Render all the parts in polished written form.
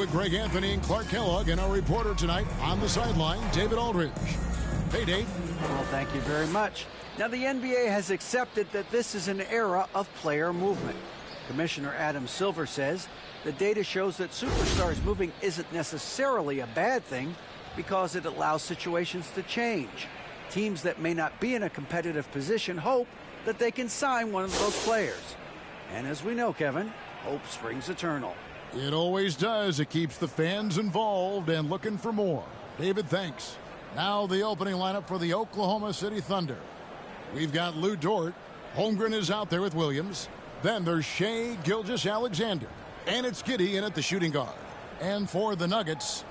with Greg Anthony and Clark Kellogg, and our reporter tonight on the sideline, David Aldridge. Hey, Dave. Well, thank you very much. Now, the NBA has accepted that this is an era of player movement. Commissioner Adam Silver says the data shows that superstars moving isn't necessarily a bad thing because it allows situations to change. Teams that may not be in a competitive position hope that they can sign one of those players. And as we know, Kevin, hope springs eternal. It always does. It keeps the fans involved and looking for more. David, thanks. Now the opening lineup for the Oklahoma City Thunder. We've got Lou Dort. Holmgren is out there with Williams. Then there's Shai Gilgeous-Alexander. And it's Giddey in at the shooting guard. And for the Nuggets,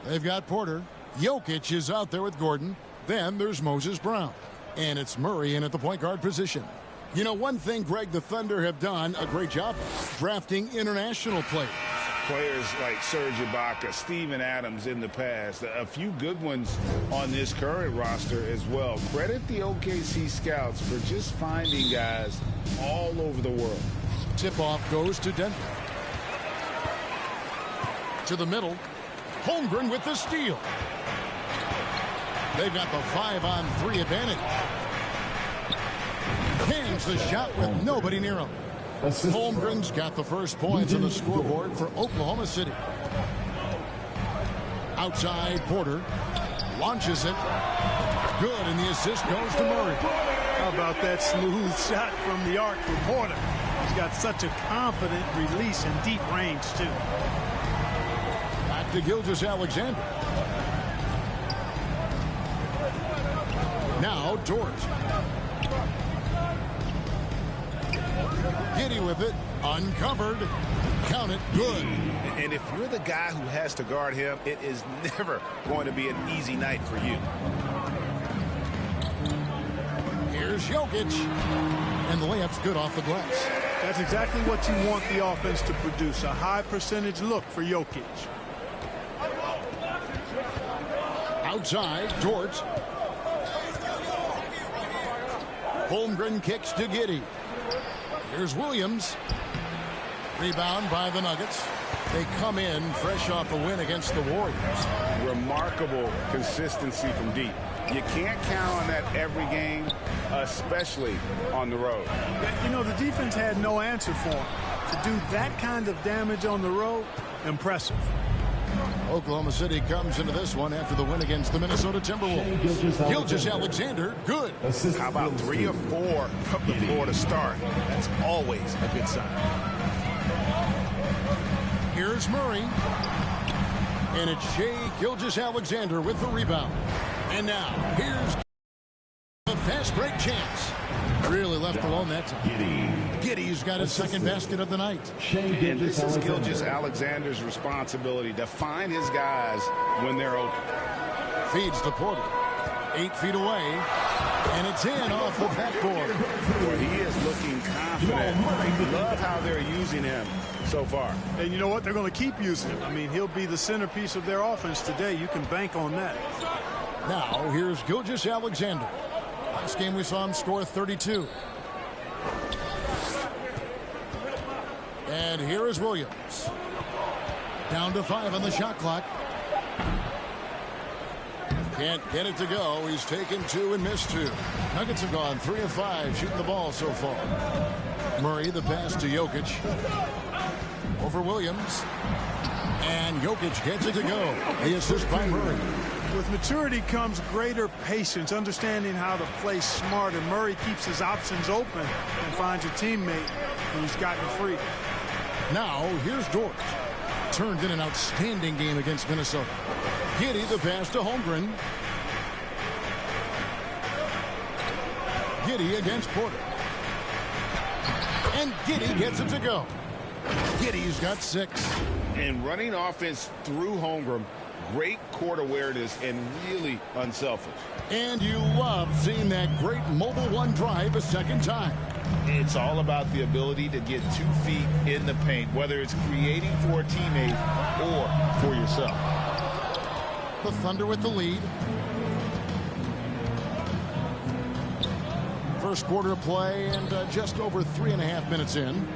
they've got Porter. Jokic is out there with Gordon. Then there's Moses Brown. And it's Murray in at the point guard position. You know, one thing, Greg, the Thunder have done a great job of drafting international players. Players like Serge Ibaka, Steven Adams in the past, a few good ones on this current roster as well. Credit the OKC scouts for just finding guys all over the world. Tip-off goes to Denver. To the middle. Holmgren with the steal. They've got the 5-on-3 advantage. Hands the shot with nobody near him. Holmgren's got the first points on the scoreboard for Oklahoma City. Outside, Porter launches it. Good, and the assist goes to Murray. How about that smooth shot from the arc for Porter? He's got such a confident release and deep range, too. Back to Gilgeous-Alexander. Now Dort. Giddey with it, uncovered, count it, good. And if you're the guy who has to guard him, it is never going to be an easy night for you. Here's Jokic, and the layup's good off the glass. That's exactly what you want the offense to produce, a high percentage look for Jokic. Outside, Dort. Holmgren kicks to Giddey. Here's Williams. Rebound by the Nuggets. They come in fresh off a win against the Warriors. Remarkable consistency from deep. You can't count on that every game, especially on the road. You know, the defense had no answer for him. To do that kind of damage on the road, impressive. Oklahoma City comes into this one after the win against the Minnesota Timberwolves. Gilgeous-Alexander, good. How about 3 or 4 from the floor to start? That's always a good sign. Here's Murray. And it's Shai Gilgeous-Alexander with the rebound. And now, here's the fast break chance. Really left alone that time. Giddey's got his second basket of the night. And this is Gilgeous-Alexander's responsibility to find his guys when they're open. Feeds to Porter. 8 feet away. And it's in off the backboard. Boy, he is looking confident. Love how they're using him so far. And you know what? They're going to keep using him. I mean, he'll be the centerpiece of their offense today. You can bank on that. Now, here's Gilgeous-Alexander. Last game we saw him score 32. And here is Williams. Down to 5 on the shot clock. Can't get it to go. He's taken 2 and missed 2. Nuggets have gone 3 of 5 shooting the ball so far. Murray, the pass to Jokic. Over Williams. And Jokic gets it to go. The assist by Murray. With maturity comes greater patience, understanding how to play smart, and Murray keeps his options open and finds a teammate when he's gotten free. Now, here's Dort. Turned in an outstanding game against Minnesota. Giddey, the pass to Holmgren. Giddey against Porter. And Giddey gets it to go. Giddey's got 6. And running offense through Holmgren, great court awareness and really unselfish. And you love seeing that great mobile one drive a second time. It's all about the ability to get 2 feet in the paint, whether it's creating for a teammate or for yourself. The Thunder with the lead. First quarter of play and just over 3.5 minutes in.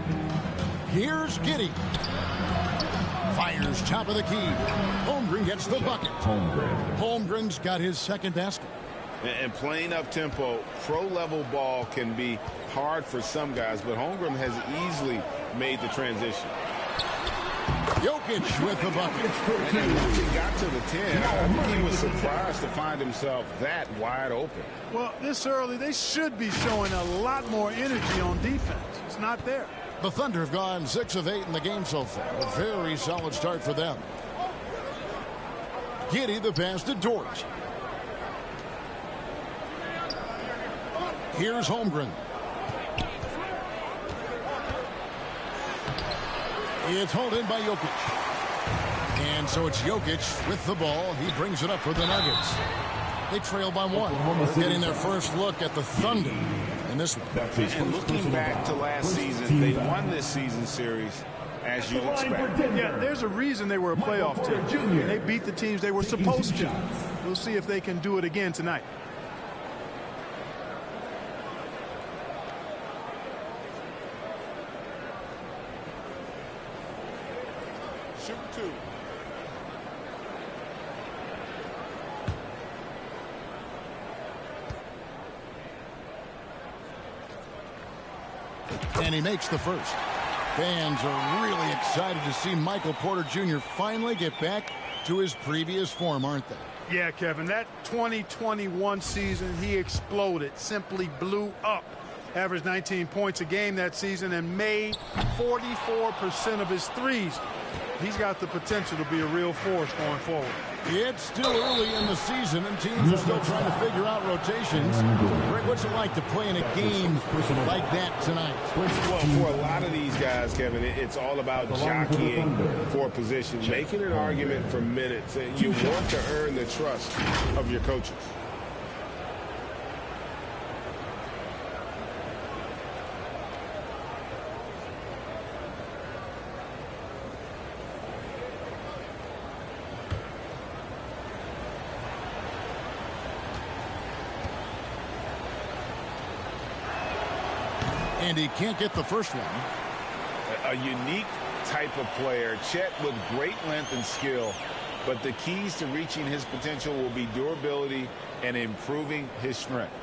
Here's Giddey. Fires top of the key. Holmgren gets the bucket. Holmgren's got his second basket. And playing up-tempo, pro-level ball can be hard for some guys, but Holmgren has easily made the transition. Jokic with the bucket. And once he got to the 10, I think he was surprised to find himself that wide open. Well, this early, they should be showing a lot more energy on defense. It's not there. The Thunder have gone 6 of 8 in the game so far. A very solid start for them. Giddey the pass to Dort. Here's Holmgren. It's hauled in by Jokic. And so it's Jokic with the ball. He brings it up for the Nuggets. They trail by 1. They're getting their first look at the Thunder in this one. And looking back to last season, they won this season series as you'd expect. Yeah, there's a reason they were a playoff team. They beat the teams they were supposed to. We'll see if they can do it again tonight. Shoot 2. And he makes the first. Fans are really excited to see Michael Porter Jr. finally get back to his previous form, aren't they? Yeah, Kevin, that 2021 season, he exploded, simply blew up. Averaged 19 points a game that season and made 44% of his threes. He's got the potential to be a real force going forward. It's still early in the season, and teams are still trying to figure out rotations. Greg, what's it like to play in a game like that tonight? Well, for a lot of these guys, Kevin, it's all about jockeying for position, making an argument for minutes. And you want to earn the trust of your coaches. And he can't get the first one. A unique type of player, Chet, with great length and skill, but the keys to reaching his potential will be durability and improving his strength.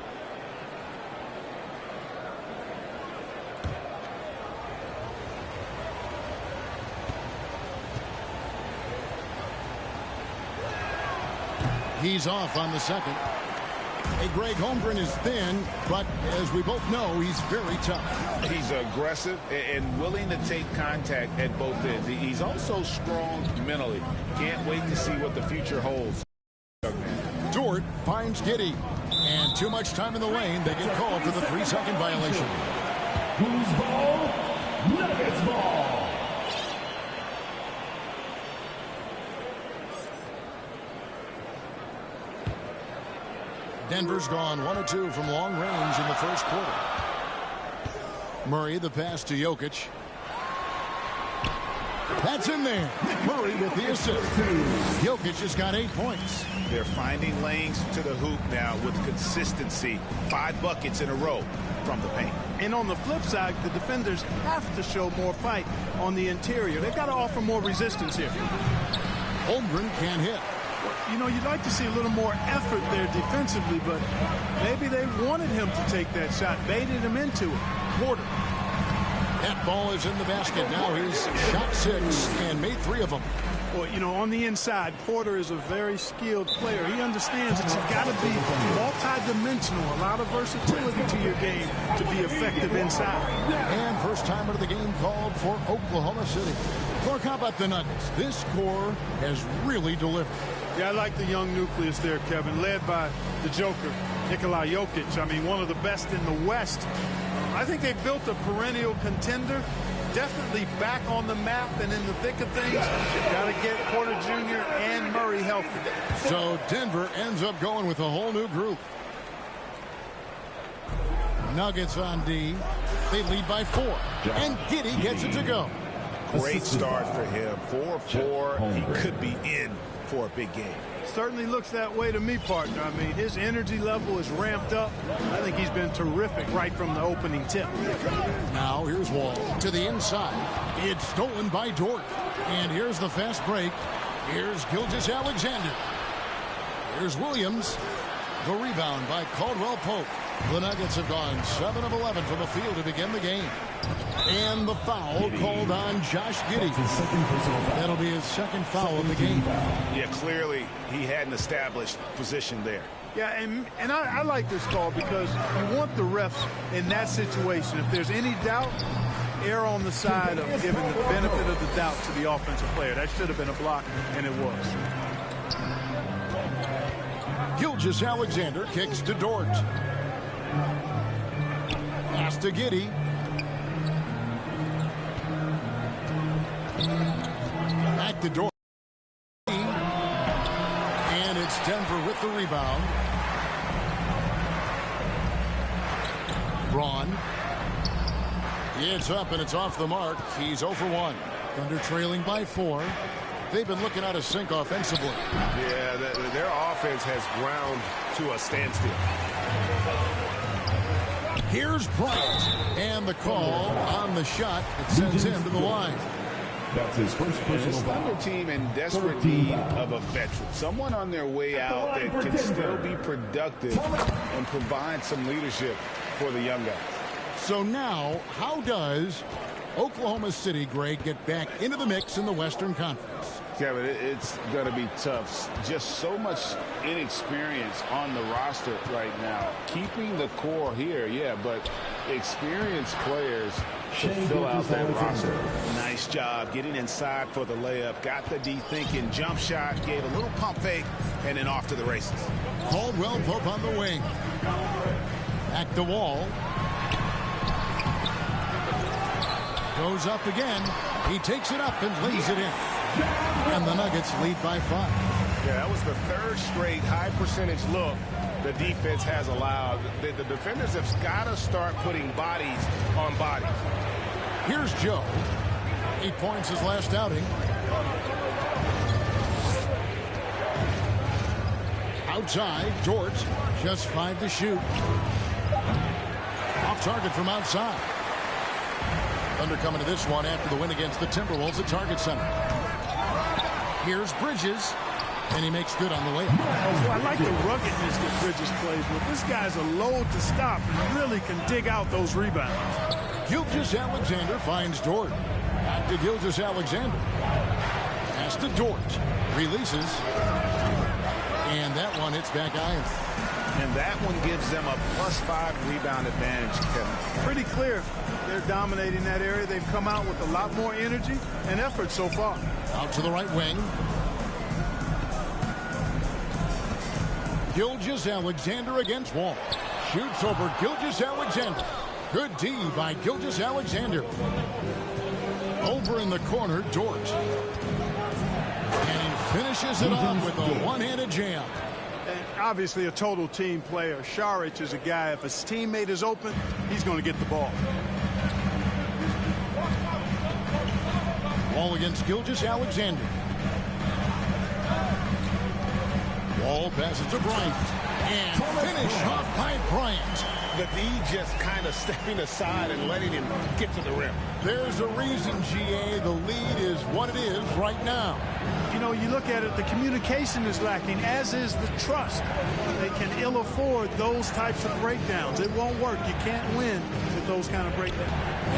He's off on the second. Hey, Greg, Holmgren is thin, but as we both know, he's very tough. He's aggressive and willing to take contact at both ends. He's also strong mentally. Can't wait to see what the future holds. Dort finds Giddey. And too much time in the lane. They get called for the 3-second violation. Who's ball? Nuggets ball. Denver's gone 1 of 2 from long range in the first quarter. Murray, the pass to Jokic. That's in there. Murray with the assist. Jokic has got 8 points. They're finding lanes to the hoop now with consistency. 5 buckets in a row from the paint. And on the flip side, the defenders have to show more fight on the interior. They've got to offer more resistance here. Holmgren can't hit. You know, you'd like to see a little more effort there defensively, but maybe they wanted him to take that shot, baited him into it. Porter. That ball is in the basket. Now he's shot 6 and made 3 of them. Well, you know, on the inside, Porter is a very skilled player. He understands that you've got to be multi-dimensional, a lot of versatility to your game to be effective inside. And first timer of the game called for Oklahoma City. Clark, how about the Nuggets? This core has really delivered. Yeah, I like the young nucleus there, Kevin, led by the Joker, Nikola Jokic. I mean, one of the best in the West. I think they built a perennial contender, definitely back on the map and in the thick of things. Got to get Porter Jr. and Murray healthy. So Denver ends up going with a whole new group. Nuggets on D. They lead by 4. And Giddey gets it to go. Great start for him. 4-4. He could be in for a big game. Certainly looks that way to me, partner. I mean, his energy level is ramped up. I think he's been terrific right from the opening tip. Now here's Wall to the inside. It's stolen by Dort. And here's the fast break. Here's Gilgeous-Alexander. Here's Williams. The rebound by Caldwell Pope. The Nuggets have gone 7 of 11 from the field to begin the game. And the foul called on Josh Giddey. That'll be his second foul of the game. Yeah, clearly he had an established position there. Yeah, and I like this call because you want the refs in that situation. If there's any doubt, err on the side of giving the benefit of the doubt to the offensive player. That should have been a block, and it was. Gilgeous-Alexander kicks to Dort. Pass to Giddey. Back to Dort. And it's Denver with the rebound. Braun. It's up and it's off the mark. He's 0 for 1. Thunder trailing by 4. They've been looking out of sync offensively. Yeah, their offense has ground to a standstill. Here's Bryant. And the call on the shot that sends him to the line. That's his first personal foul. Thunder team in desperate need of a veteran. Someone on their way out that can still be productive and provide some leadership for the young guys. So now, how does Oklahoma City, Greg, get back into the mix in the Western Conference? Kevin, it's going to be tough. Just so much inexperience on the roster right now. Keeping the core here, yeah, but experienced players to fill out that roster. Nice job getting inside for the layup. Got the D thinking. Jump shot, gave a little pump fake, and then off to the races. Caldwell Pope on the wing. Back to Wall. Goes up again. He takes it up and lays it in. And the Nuggets lead by 5. Yeah, that was the third straight high percentage look the defense has allowed. The defenders have got to start putting bodies on bodies. Here's Joe. 8 points his last outing. Outside, Dort. Just 5 to shoot. Off target from outside. Thunder coming to this one after the win against the Timberwolves at Target Center. Here's Bridges, and he makes good on the layup. Oh, I like the ruggedness that Bridges plays with. This guy's a load to stop and really can dig out those rebounds. Gilgeous-Alexander finds Dort. Back to Gilgeous-Alexander. Pass to Dort. Releases. And that one hits back iron. And that one gives them a +5 rebound advantage, Kevin. Pretty clear. They're dominating that area. They've come out with a lot more energy and effort so far. Out to the right wing. Gilgeous-Alexander against Wall. Shoots over Gilgeous-Alexander. Good D by Gilgeous-Alexander. Over in the corner, Dort. And he finishes it off with a one-handed jam. And obviously a total team player. Saric is a guy, if his teammate is open, he's going to get the ball. Wall against Gilgeous-Alexander. Wall passes to Bryant. And finish off by Bryant. The D just kind of stepping aside and letting him get to the rim. There's a reason, GA, the lead is what it is right now. You know, you look at it, the communication is lacking, as is the trust. They can ill afford those types of breakdowns. It won't work. You can't win with those kind of breakdowns.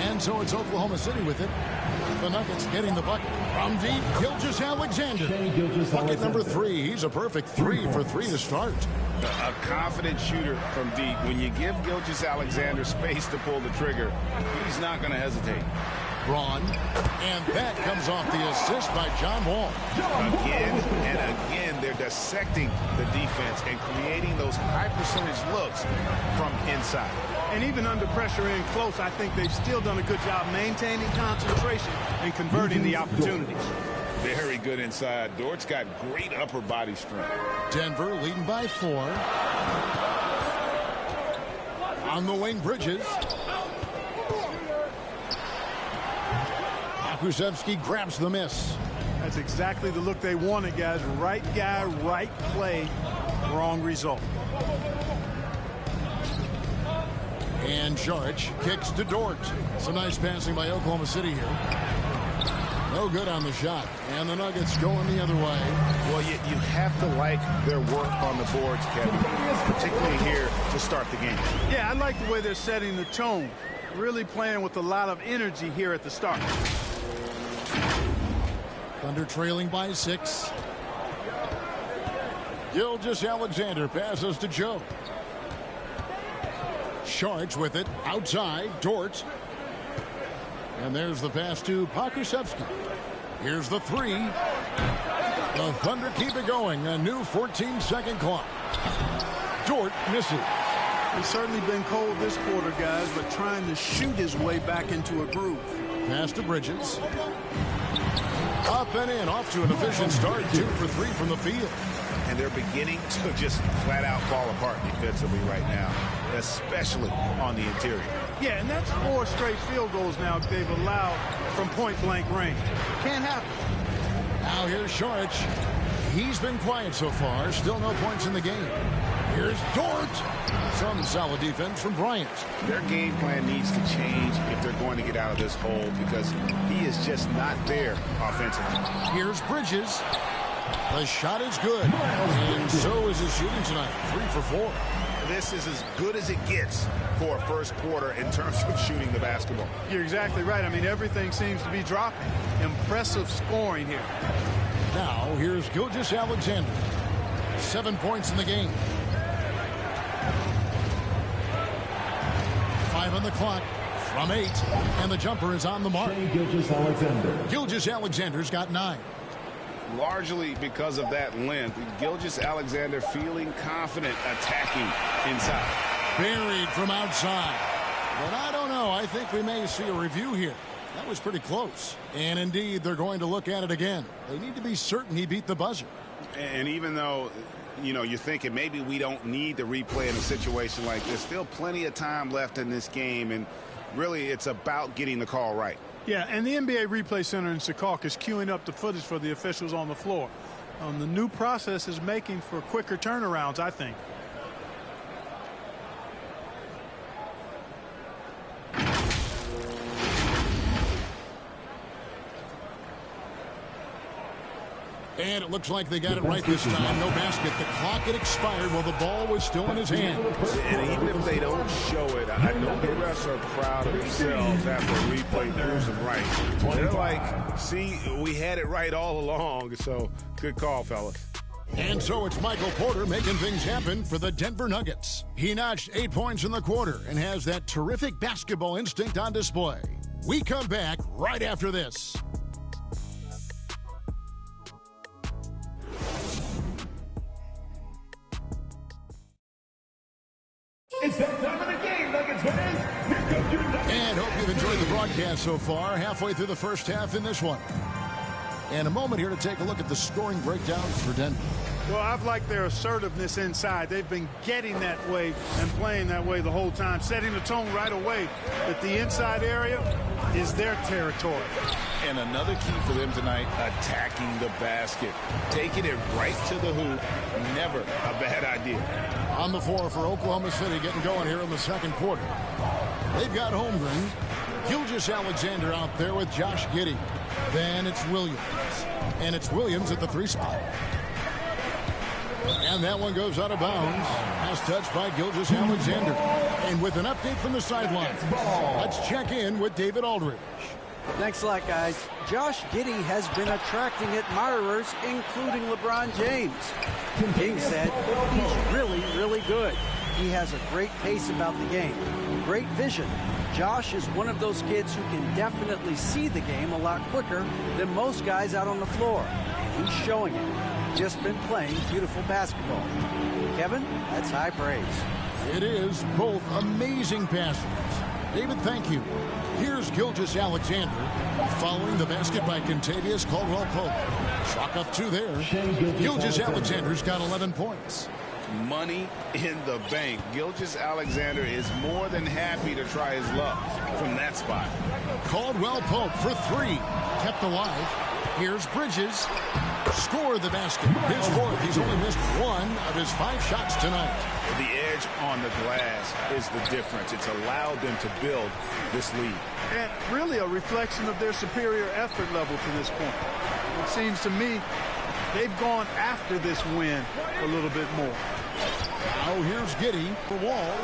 And so it's Oklahoma City with it. The Nuggets getting the bucket. From deep, Gilgeous-Alexander. Bucket number 3. He's a perfect 3 for 3 to start. A confident shooter from deep. When you give Gilgeous-Alexander space to pull the trigger, he's not going to hesitate. Braun, and that comes off the assist by John Wall. Again and again, they're dissecting the defense and creating those high percentage looks from inside. And even under pressure in close, I think they've still done a good job maintaining concentration and converting the opportunities. Very good inside. Dort's got great upper body strength. Denver leading by 4. On the wing, Bridges. Pokusevski grabs the miss. That's exactly the look they wanted, guys. Right guy, right play, wrong result. And Sharch kicks to Dort. Some nice passing by Oklahoma City here. No good on the shot. And the Nuggets going the other way. Well, you have to like their work on the boards, Kevin, particularly here to start the game. Yeah, I like the way they're setting the tone. Really playing with a lot of energy here at the start. Thunder trailing by 6. Gilgeous-Alexander passes to Joe. Sharch with it outside. Dort. And there's the pass to Pokusevski. Here's the 3. The Thunder keep it going. A new 14-second clock. Dort misses. He's certainly been cold this quarter, guys, but trying to shoot his way back into a groove. Pass to Bridges. Up and in. Off to an efficient start. 2 for 3 from the field. And they're beginning to just flat out fall apart defensively right now, especially on the interior. Yeah, and that's 4 straight field goals now they've allowed from point-blank range. Can't happen. Now here's Sharch. He's been quiet so far. Still no points in the game. Here's Dort. Some solid defense from Bryant. Their game plan needs to change if they're going to get out of this hole because he is just not there offensively. Here's Bridges. The shot is good. And so is his shooting tonight. 3 for 4. This is as good as it gets for a first quarter in terms of shooting the basketball. You're exactly right. I mean, everything seems to be dropping. Impressive scoring here. Now, here's Gilgeous-Alexander. 7 points in the game. 5 on the clock from 8. And the jumper is on the mark. Gilgeous-Alexander's got 9. Largely because of that length, Gilgeous-Alexander feeling confident attacking inside. Buried from outside. But I don't know. I think we may see a review here. That was pretty close. And indeed, they're going to look at it again. They need to be certain he beat the buzzer. And even though, you know, you're thinking maybe we don't need to replay in a situation like this, still plenty of time left in this game. And really, it's about getting the call right. Yeah, and the NBA Replay Center in Secaucus is queuing up the footage for the officials on the floor. The new process is making for quicker turnarounds, I think. And it looks like they got it right this time. No basket. The clock had expired while the ball was still in his hand. And even if they don't show it, I know the refs are proud of themselves after a replay proves them right. They're like, see, we had it right all along. So good call, fellas. And so it's Michael Porter making things happen for the Denver Nuggets. He notched 8 points in the quarter and has that terrific basketball instinct on display. We come back right after this. It's that time of the game, Nuggets fans. Here comes your Nuggets. And hope you've enjoyed the broadcast so far. Halfway through the first half in this one. And a moment here to take a look at the scoring breakdowns for Denver. Well, I've liked their assertiveness inside. They've been getting that way and playing that way the whole time, setting the tone right away that the inside area is their territory. And another key for them tonight, attacking the basket. Taking it right to the hoop, never a bad idea. On the floor for Oklahoma City, getting going here in the second quarter. They've got Holmgren. Gilgeous-Alexander out there with Josh Giddey. Then it's Williams. And it's Williams at the 3 spot. And that one goes out of bounds. Pass touched by Gilgeous-Alexander. And with an update from the sidelines, let's check in with David Aldridge. Thanks a lot, guys. Josh Giddey has been attracting admirers, including LeBron James. King said he's really, really good. He has a great pace about the game, great vision. Josh is one of those kids who can definitely see the game a lot quicker than most guys out on the floor. And he's showing it. Just been playing beautiful basketball. Kevin, that's high praise. It is both amazing passes. David, thank you. Here's Gilgeous-Alexander following the basket by Kentavious Caldwell-Pope. Chalk up 2 there. Gilgeous-Alexander's got 11 points. money in the bank. Gilgeous-Alexander is more than happy to try his luck from that spot. Caldwell Pope for three. Kept alive. Here's Bridges. Score the basket. His fourth. He's only missed one of his 5 shots tonight. The edge on the glass is the difference. It's allowed them to build this lead. And really a reflection of their superior effort level to this point. It seems to me they've gone after this win a little bit more. Now here's Giddey for Wall.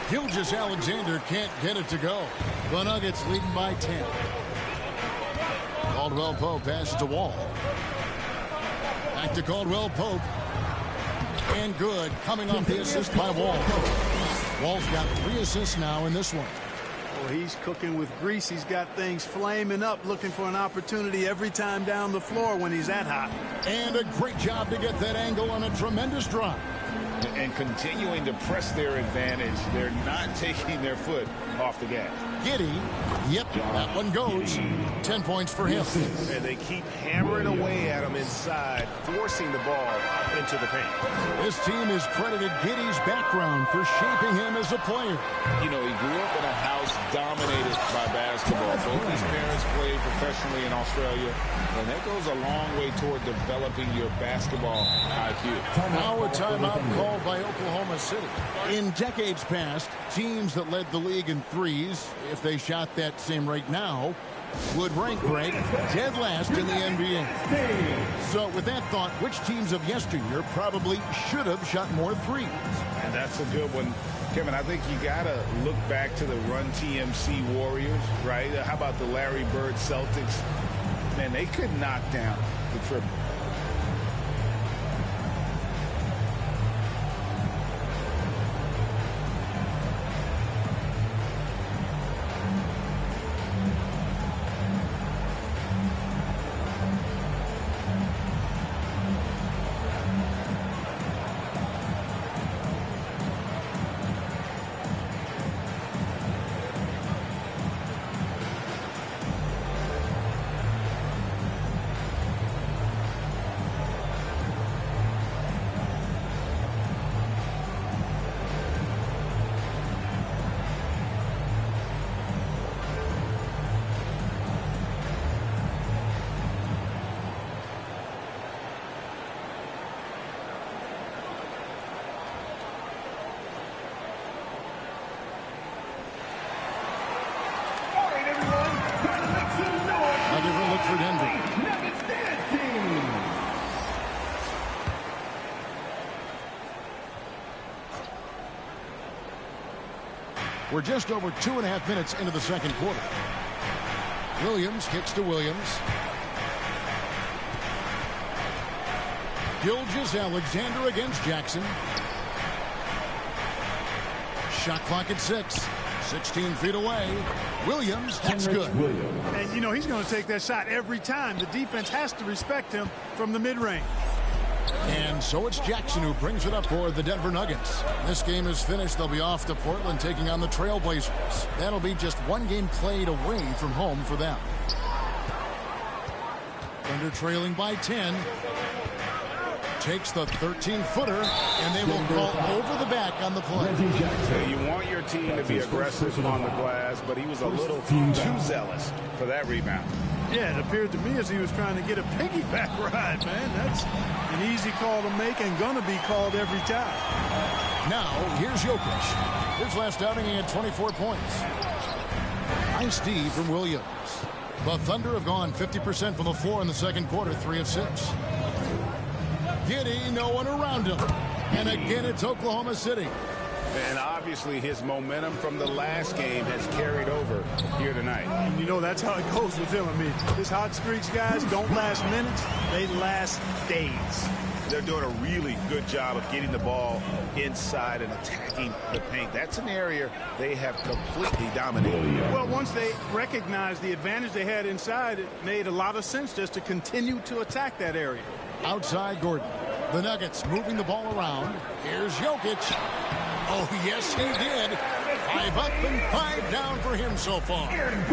Gilgeous-Alexander can't get it to go. The Nuggets leading by 10. Caldwell Pope passes to Wall. Back to Caldwell Pope. And good, coming off the assist by Wall. Wall's got 3 assists now in this one. Well, he's cooking with grease. He's got things flaming up, looking for an opportunity every time down the floor when he's that hot. And a great job to get that angle on a tremendous drive. And continuing to press their advantage. They're not taking their foot off the gas. Giddey, yep, that one goes. 10 points for him. And they keep hammering away at him inside, forcing the ball into the paint. This team has credited Giddey's background for shaping him as a player. You know, he grew up in a house dominated by basketball. Both his parents played professionally in Australia, and that goes a long way toward developing your basketball IQ. Now a timeout called by Oklahoma City. In decades past, teams that led the league in threes, if they shot that same rate now, would rank Greg dead last in the NBA. So with that thought, which teams of yesteryear probably should have shot more threes? And that's a good one. Kevin, I think you got to look back to the Run TMC Warriors, right? How about the Larry Bird Celtics? Man, they could knock down the triple. For Denver. We're just over 2.5 minutes into the second quarter. Williams kicks to Williams. Gilgeous-Alexander against Jackson. Shot clock at 6. 16 feet away. Williams, that's good. And, you know, he's going to take that shot every time. The defense has to respect him from the mid-range. And so it's Jackson who brings it up for the Denver Nuggets. This game is finished. They'll be off to Portland taking on the Trailblazers. That'll be just one game played away from home for them. Thunder trailing by 10. Takes the 13-footer, and they will call over the back on the play. You want your team to be aggressive on the glass, but he was a little too zealous for that rebound. Yeah, it appeared to me as he was trying to get a piggyback ride, man. That's an easy call to make and going to be called every time. Now, here's Jokic. His last outing, he had 24 points. Nice D from Williams. The Thunder have gone 50% from the floor in the second quarter, 3 of 6. Giddey, no one around him. And again, it's Oklahoma City. And obviously his momentum from the last game has carried over here tonight. And you know, that's how it goes with him. I mean, his hot streaks, guys, don't last minutes. They last days. They're doing a really good job of getting the ball inside and attacking the paint. That's an area they have completely dominated. Well, once they recognized the advantage they had inside, it made a lot of sense just to continue to attack that area. Outside Gordon. The Nuggets moving the ball around. Here's Jokic. Oh, yes, he did. 5 up and 5 down for him so far.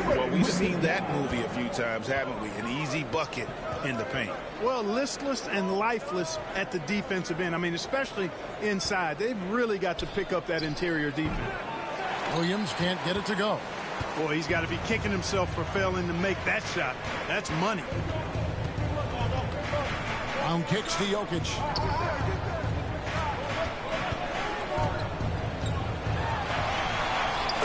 Well, we've seen that movie a few times, haven't we? An easy bucket in the paint. Well, listless and lifeless at the defensive end. I mean, especially inside. They've really got to pick up that interior defense. Williams can't get it to go. Boy, he's got to be kicking himself for failing to make that shot. That's money. Brown kicks to Jokic.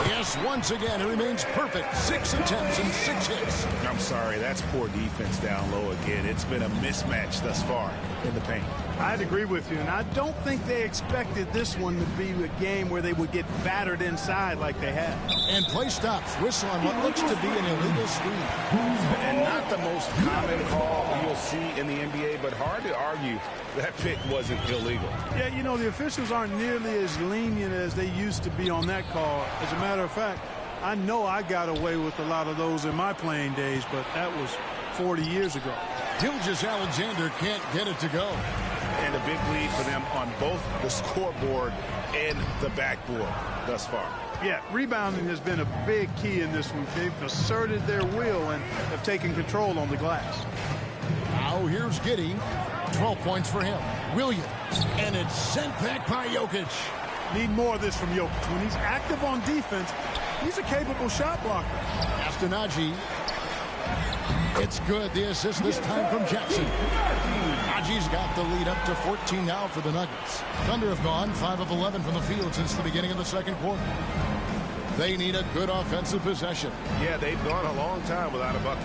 Yes, once again, it remains perfect. 6 attempts and 6 hits. I'm sorry, that's poor defense down low again. It's been a mismatch thus far in the paint. I'd agree with you, and I don't think they expected this one to be a game where they would get battered inside like they have. And play stops. Whistle on what looks to be an illegal screen. And not the most common call you'll see in the NBA, but hard to argue that pick wasn't illegal. Yeah, you know, the officials aren't nearly as lenient as they used to be on that call. As a matter of fact, I know I got away with a lot of those in my playing days, but that was 40 years ago. Gilgeous-Alexander can't get it to go. And a big lead for them on both the scoreboard and the backboard thus far. Yeah, rebounding has been a big key in this one. They've asserted their will and have taken control on the glass. Now here's Giddey. 12 points for him. Williams. And it's sent back by Jokic. Need more of this from Jokic. When he's active on defense, he's a capable shot blocker. Naji. It's good. The assist this time from Jackson. Naji's got the lead up to 14 now for the Nuggets. Thunder have gone 5 of 11 from the field since the beginning of the second quarter. They need a good offensive possession. Yeah, they've gone a long time without a bucket.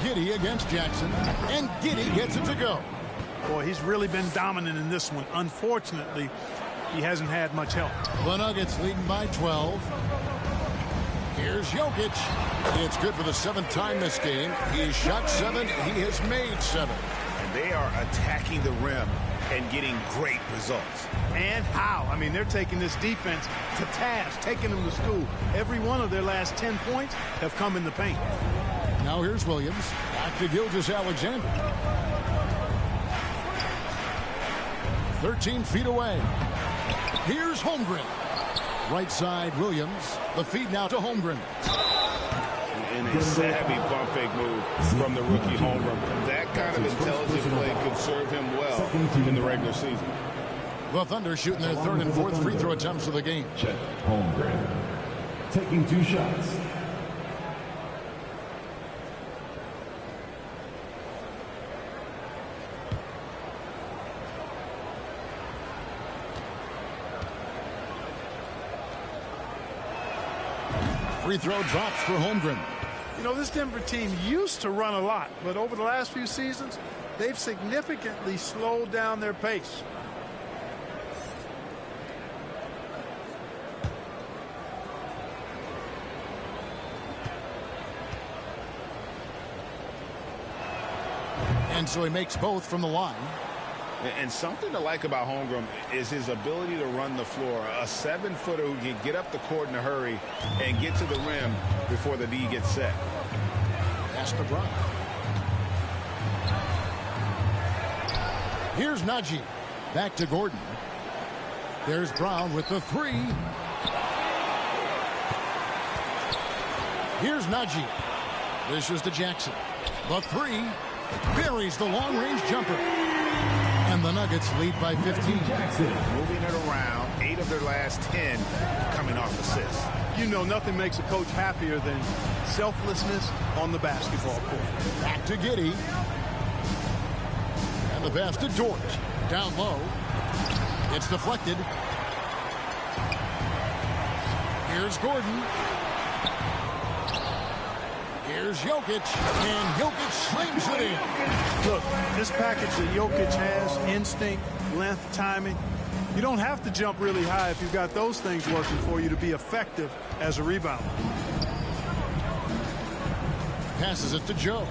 Giddey against Jackson, and Giddey gets it to go. Boy, he's really been dominant in this one. Unfortunately, he hasn't had much help. The Nuggets leading by 12. Here's Jokic. It's good for the 7th time this game. He has shot 7. He has made 7. And they are attacking the rim and getting great results. And how? I mean, they're taking this defense to task, taking them to school. Every one of their last 10 points have come in the paint. Now here's Williams. Back to Gilgeous-Alexander. 13 feet away. Here's Holmgren. Right side, Williams. The feed now to Holmgren. And a savvy pump fake move from the rookie Holmgren. That kind of intelligent play could serve him well in the regular season. The Thunder shooting their 3rd and 4th free throw attempts of the game. Chet Holmgren taking 2 shots. Free throw drops for Holmgren. You know, this Denver team used to run a lot, but over the last few seasons, they've significantly slowed down their pace. And so he makes both from the line. And something to like about Holmgren is his ability to run the floor. A 7-footer who can get up the court in a hurry and get to the rim before the D gets set. Pass to Brown. Here's Naji. Back to Gordon. There's Brown with the 3. Here's Naji. This is to Jackson. The 3 buries the long-range jumper. And the Nuggets lead by 15. Moving it around, 8 of their last 10 coming off assists. You know, nothing makes a coach happier than selflessness on the basketball court. Back to Giddey. And the pass to Dort. Down low. It's deflected. Here's Gordon. Here's Jokic, and Jokic slings it in. Look, this package that Jokic has, instinct, length, timing, you don't have to jump really high if you've got those things working for you to be effective as a rebounder. Passes it to Joe.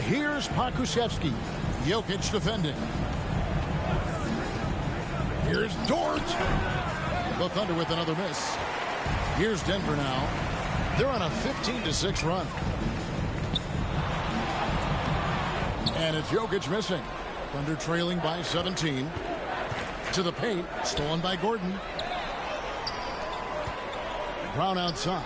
Here's Pakusevsky. Jokic defending. Here's Dort. The Thunder with another miss. Here's Denver now. They're on a 15-6 run. And it's Jokic missing. Thunder trailing by 17. To the paint, stolen by Gordon. Brown outside.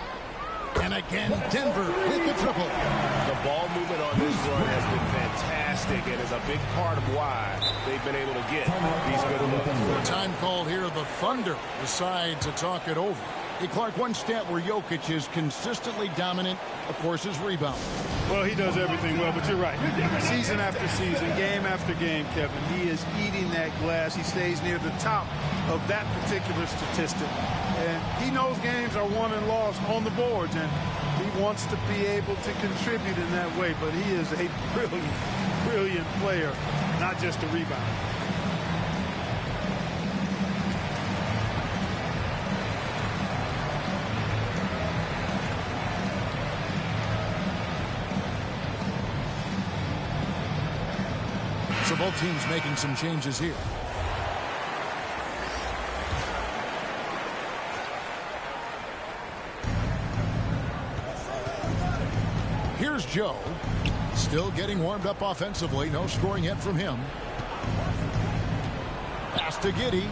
And again, Denver with the triple. The ball movement on this run has been fantastic and is a big part of why they've been able to get these good looks. Time called here, the Thunder decide to talk it over. Hey, Clark, one stat where Jokic is consistently dominant, of course, is rebound. Well, he does everything well, but you're right. Season after season, game after game, Kevin, he is eating that glass. He stays near the top of that particular statistic. And he knows games are won and lost on the boards, and he wants to be able to contribute in that way. But he is a brilliant, brilliant player, not just a rebounder. So both teams making some changes here. Here's Joe. Still getting warmed up offensively. No scoring yet from him. Pass to Giddey.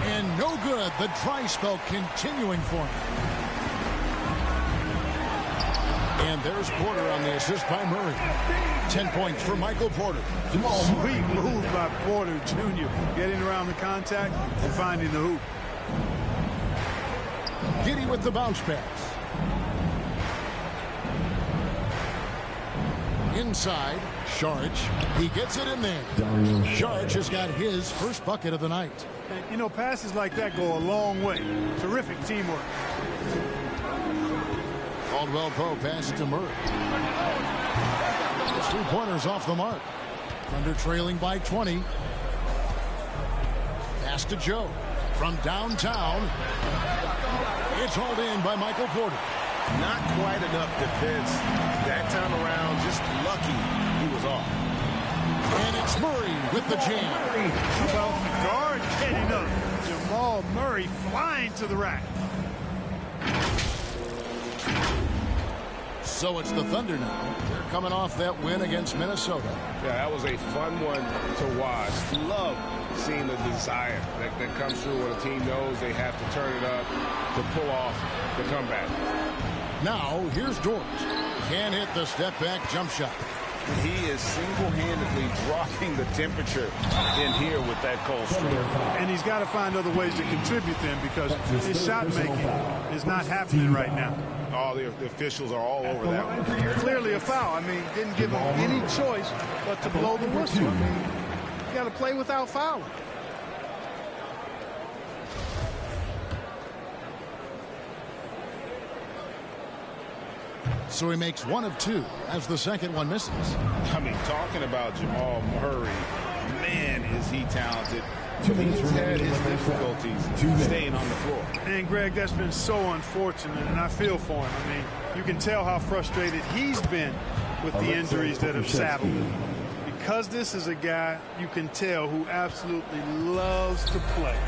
And no good. The dry spell continuing for him. And there's Porter on the assist by Murray. 10 points for Michael Porter. Sweet move by Porter Jr. Getting around the contact and finding the hoop. Giddey with the bounce pass. Inside, Saric. He gets it in there. Saric has got his first bucket of the night. And, you know, passes like that go a long way. Terrific teamwork. Caldwell Pope passes to Murray. The 3-pointers off the mark. Thunder trailing by 20. Pass to Joe. From downtown. It's hauled in by Michael Porter. Not quite enough defense that time around. Just lucky he was off. And it's Murray with the jam. Well, the guard getting up. Jamal Murray flying to the rack. So it's the Thunder now. They're coming off that win against Minnesota. Yeah, that was a fun one to watch. Love seeing the desire that comes through when a team knows they have to turn it up to pull off the comeback. Now, here's George. Can't hit the step-back jump shot. He is single-handedly dropping the temperature in here with that cold streak. And he's got to find other ways to contribute then, because his shot making is not happening right now. Oh, the officials are all over that one. Clearly a foul. I mean, didn't give him any choice but to blow the whistle. I mean, you got to play without fouling. So he makes one of two as the second one misses. I mean, talking about Jamal Murray, man, is he talented. But he's had his difficulties staying on the floor. And, Greg, that's been so unfortunate, and I feel for him. I mean, you can tell how frustrated he's been with the injuries that have saddled him. Because this is a guy you can tell who absolutely loves to play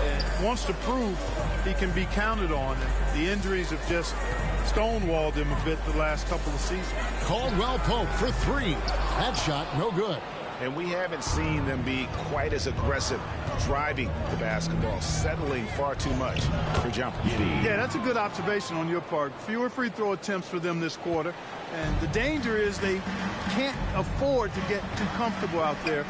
and wants to prove he can be counted on. And the injuries have just stonewalled him a bit the last couple of seasons. Caldwell Pope for three. That shot, no good. And we haven't seen them be quite as aggressive driving the basketball, settling far too much for jumpers. Yeah, that's a good observation on your part. Fewer free throw attempts for them this quarter. And the danger is they can't afford to get too comfortable out there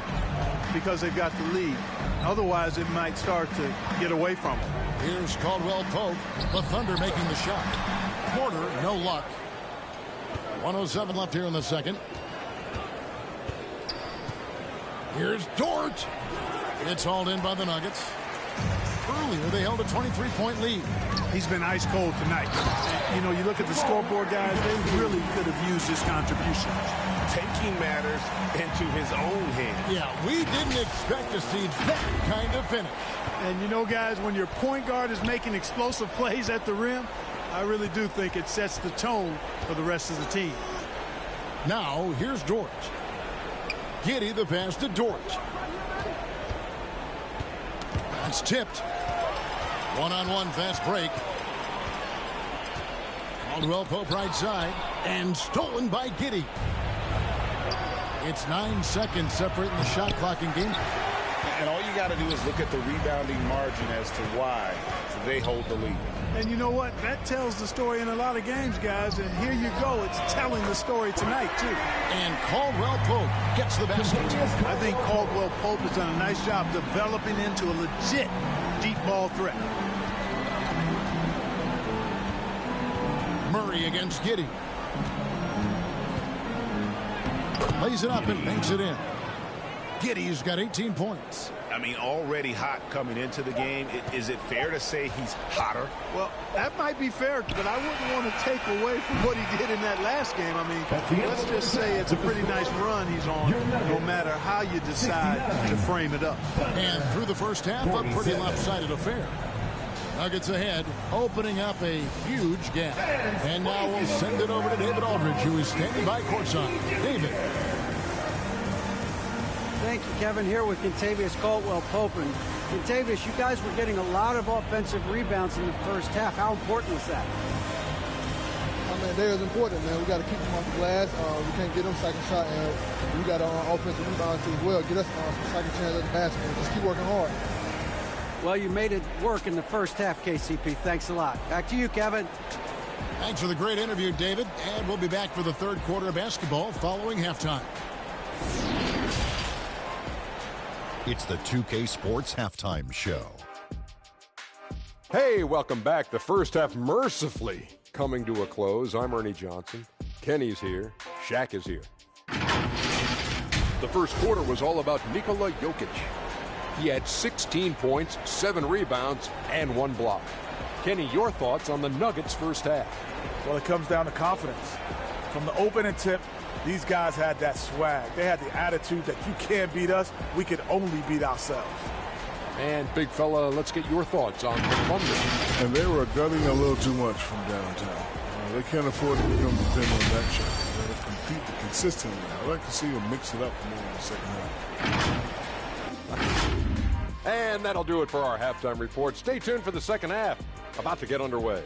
because they've got the lead. Otherwise, it might start to get away from them. Here's Caldwell Pope, the Thunder making the shot. Porter, no luck. 1:07 left here in the second. Here's Dort. It's hauled in by the Nuggets. Earlier, they held a 23-point lead. He's been ice cold tonight. You know, you look at the scoreboard, guys, they really could have used his contribution. Taking matters into his own hands. Yeah, we didn't expect to see that kind of finish. And, you know, guys, when your point guard is making explosive plays at the rim, I really do think it sets the tone for the rest of the team. Now, here's George. Giddey the pass to Dort. That's tipped. One-on-one fast break. Caldwell Pope right side, and stolen by Giddey. It's 9 seconds separating the shot clock in game. And all you got to do is look at the rebounding margin as to why they hold the lead. And you know what? That tells the story in a lot of games, guys. And here you go. It's telling the story tonight, too. And Caldwell Pope gets the basket. I think Caldwell Pope has done a nice job developing into a legit deep ball threat. Murray against Giddey. Lays it up and banks it in. Giddey's got 18 points. I mean, already hot coming into the game. Is it fair to say he's hotter? Well, that might be fair, but I wouldn't want to take away from what he did in that last game. I mean, let's just say it's a pretty nice run he's on, no matter how you decide to frame it up. And through the first half, a pretty lopsided affair. Nuggets ahead, opening up a huge gap. And now we'll send it over to David Aldridge, who is standing by courtside. David. Thank you, Kevin. Here with Kentavious Caldwell-Pope. And Kentavious, you guys were getting a lot of offensive rebounds in the first half. How important was that? I mean, they're important, man. We got to keep them off the glass. We can't get them second shot, and we got offensive rebounds too as well. Get us some second chance at the basket and just keep working hard. Well, you made it work in the first half, KCP. Thanks a lot. Back to you, Kevin. Thanks for the great interview, David. And we'll be back for the third quarter of basketball following halftime. It's the 2K Sports Halftime Show. Hey, welcome back. The first half mercifully coming to a close. I'm Ernie Johnson. Kenny's here. Shaq is here. The first quarter was all about Nikola Jokic. He had 16 points, 7 rebounds, and 1 block. Kenny, your thoughts on the Nuggets' first half? Well, it comes down to confidence. From the opening tip, these guys had that swag. They had the attitude that you can't beat us, we could only beat ourselves. And, big fella, let's get your thoughts on the Thunder. And they were gunning a little too much from downtown. They can't afford to become dependent on that shot. They got to compete consistently. I'd like to see them mix it up more in the second half. And that'll do it for our halftime report. Stay tuned for the second half. About to get underway.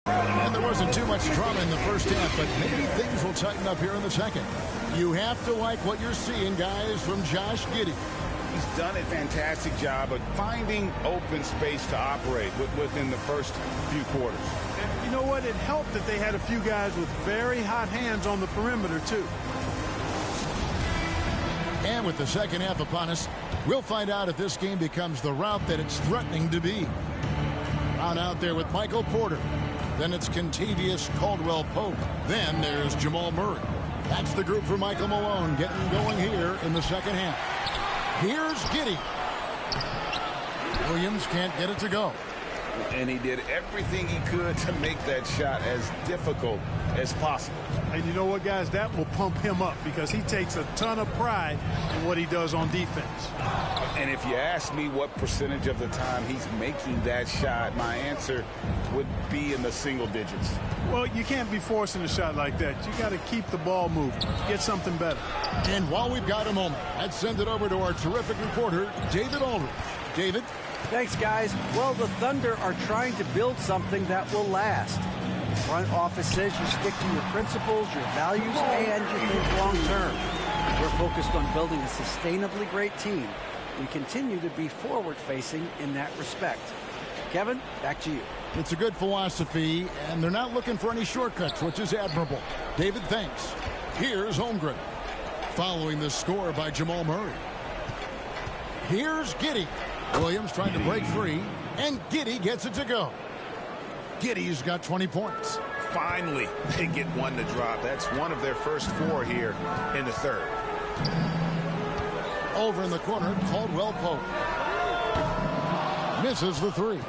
And there wasn't too much drama in the first half, but maybe things will tighten up here in the second. You have to like what you're seeing, guys, from Josh Giddey. He's done a fantastic job of finding open space to operate within the first few quarters. And you know what? It helped that they had a few guys with very hot hands on the perimeter, too. And with the second half upon us, we'll find out if this game becomes the route that it's threatening to be. Brown out there with Michael Porter. Then it's Kentavious Caldwell-Pope. Then there's Jamal Murray. That's the group for Michael Malone getting going here in the second half. Here's Giddey. Williams can't get it to go. And he did everything he could to make that shot as difficult as possible. And you know what, guys? That will pump him up because he takes a ton of pride in what he does on defense. And if you ask me what percentage of the time he's making that shot, my answer would be in the single digits. Well, you can't be forcing a shot like that. You got to keep the ball moving. Get something better. And while we've got a moment, let's send it over to our terrific reporter, David Aldridge. David? Thanks, guys. Well, the Thunder are trying to build something that will last. The front office says you stick to your principles, your values, and you think long term. We're focused on building a sustainably great team. We continue to be forward-facing in that respect. Kevin, back to you. It's a good philosophy, and they're not looking for any shortcuts, which is admirable. David, thanks. Here's Holmgren. Following the score by Jamal Murray. Here's Giddey. Williams trying to break free, and Giddey gets it to go. Giddey's got 20 points. Finally, they get one to drop. That's one of their first 4 here in the third. Over in the corner, Caldwell-Pope. Misses the 3.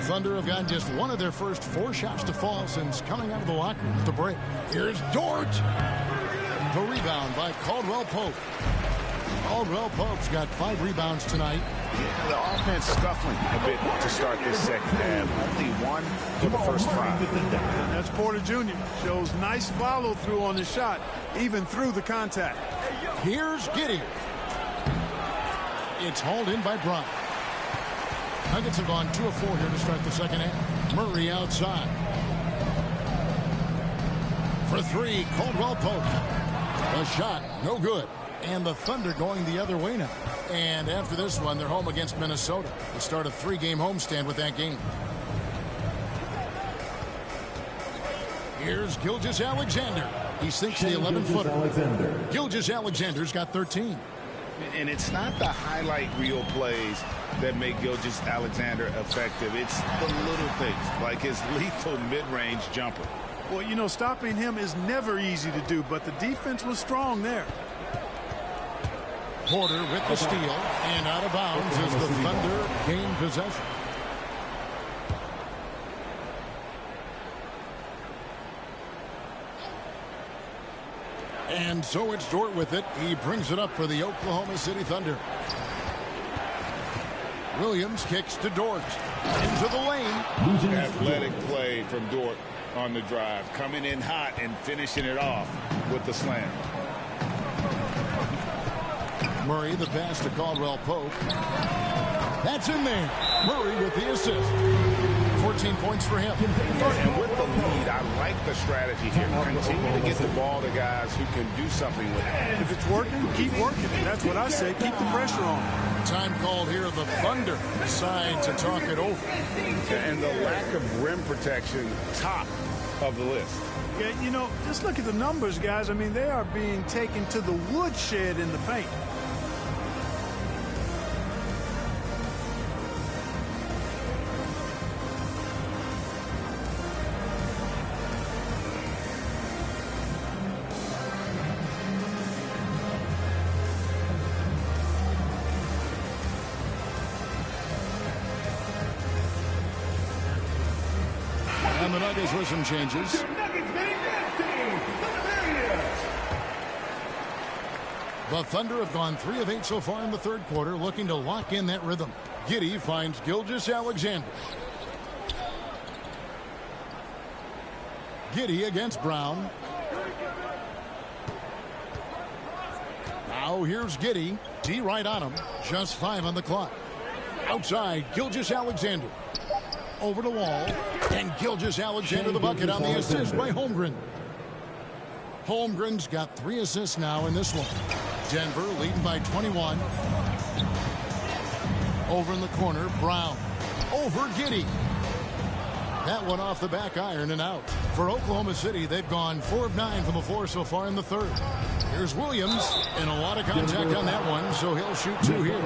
Thunder have gotten just one of their first 4 shots to fall since coming out of the locker room at the break. Here's Dort. The rebound by Caldwell-Pope. Caldwell-Pope's got 5 rebounds tonight. Yeah, the offense scuffling a bit to start this second half. only one for the first 5. And that's Porter Jr. Shows nice follow-through on the shot, even through the contact. Here's Giddey. It's hauled in by Brown. Nuggets have gone 2 of 4 here to start the second half. Murray outside. For 3, Caldwell Pope. The shot, no good. And the Thunder going the other way now. And after this one, they're home against Minnesota. They start a 3-game homestand with that game. Here's Gilgeous-Alexander. He sinks the 11-footer. Gilgeous-Alexander's got 13. And it's not the highlight reel plays that make Gilgeous-Alexander effective. It's the little things, like his lethal mid-range jumper. Well, you know, stopping him is never easy to do, but the defense was strong there. Porter with the steal, and out of bounds as the Thunder gain possession. And so it's Dort with it. He brings it up for the Oklahoma City Thunder. Williams kicks to Dort. Into the lane. Athletic play from Dort on the drive. Coming in hot and finishing it off with the slam. Murray, the pass to Caldwell Pope. That's in there. Murray with the assist. 14 points for him. And with the lead, I like the strategy here. Continue to get the ball to guys who can do something with it. If it's working, keep working. And that's what I say. Keep the pressure on. Time called here. The Thunder decide to talk it over. And the lack of rim protection, top of the list. Yeah, you know, just look at the numbers, guys. I mean, they are being taken to the woodshed in the paint. And the Nuggets with some changes. The Thunder have gone 3 of 8 so far in the third quarter, looking to lock in that rhythm. Giddey finds Gilgeous-Alexander. Giddey against Brown. Now here's Giddey. D right on him. Just 5 on the clock. Outside, Gilgeous-Alexander. Over the wall. And Gilgeous-Alexander the bucket on the assist by Holmgren. Holmgren's got 3 assists now in this one. Denver leading by 21. Over in the corner, Brown. Over Giddey. That one off the back iron and out. For Oklahoma City, they've gone 4 of 9 from the floor so far in the third. Here's Williams, and a lot of contact on that one, so he'll shoot 2 here.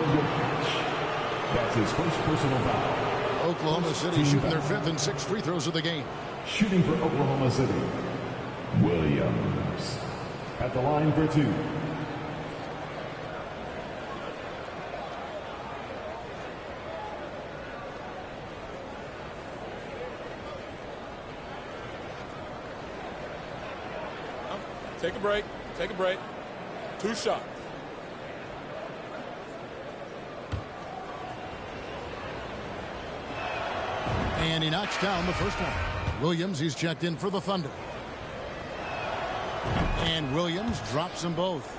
That's his first personal foul. Oklahoma City shooting their 5th and 6th free throws of the game. Shooting for Oklahoma City, Williams. At the line for 2. Take a break. Take a break. 2 shots. And he knocks down the first one. Williams, he's checked in for the Thunder. And Williams drops them both.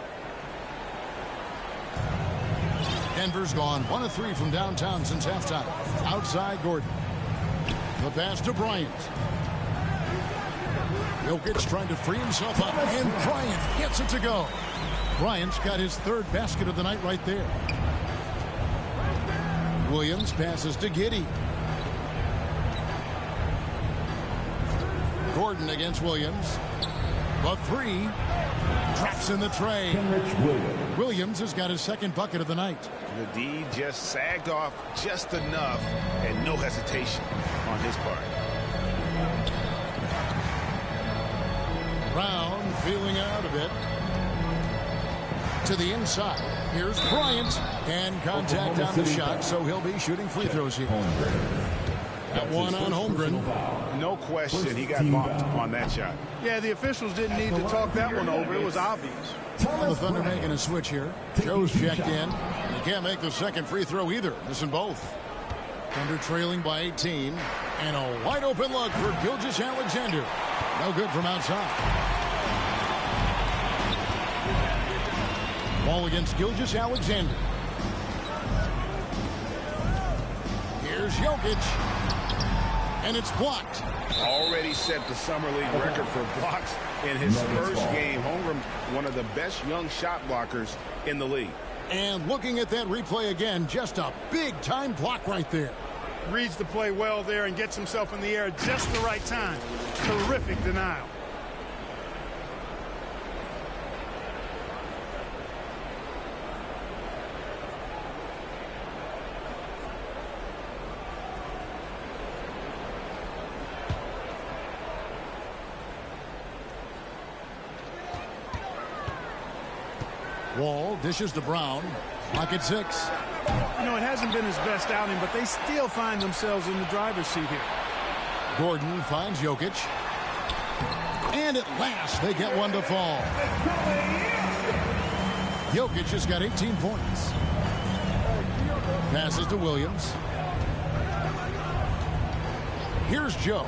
Denver's gone 1 of 3 from downtown since halftime. Outside Gordon. The pass to Bryant. Jokic trying to free himself up, and Bryant gets it to go. Bryant's got his 3rd basket of the night right there. Williams passes to Giddey. Gordon against Williams. The 3 drops in the tray. Williams has got his 2nd bucket of the night. The D just sagged off just enough, and no hesitation on his part. Brown feeling out a bit. To the inside. Here's Bryant. And contact on the shot, so he'll be shooting free throws here. That one on Holmgren. No question, he got bumped on that shot. Yeah, the officials didn't need to talk that one over. It was obvious. The Thunder making a switch here. Joe's checked in. He can't make the 2nd free throw either. Missing both. Thunder trailing by 18. And a wide open look for Gilgeous-Alexander. No good from outside. Ball against Gilgeous-Alexander. Here's Jokic. And it's blocked. Already set the Summer League record for blocks in his first game. Holmgren, one of the best young shot blockers in the league. And looking at that replay again, just a big-time block right there. Reads the play well there and gets himself in the air at just the right time. Terrific denial. Wall dishes to Brown. Clock at 6. You know, it hasn't been his best outing, but they still find themselves in the driver's seat here. Gordon finds Jokic. And at last, they get one to fall. Jokic has got 18 points. Passes to Williams. Here's Joe.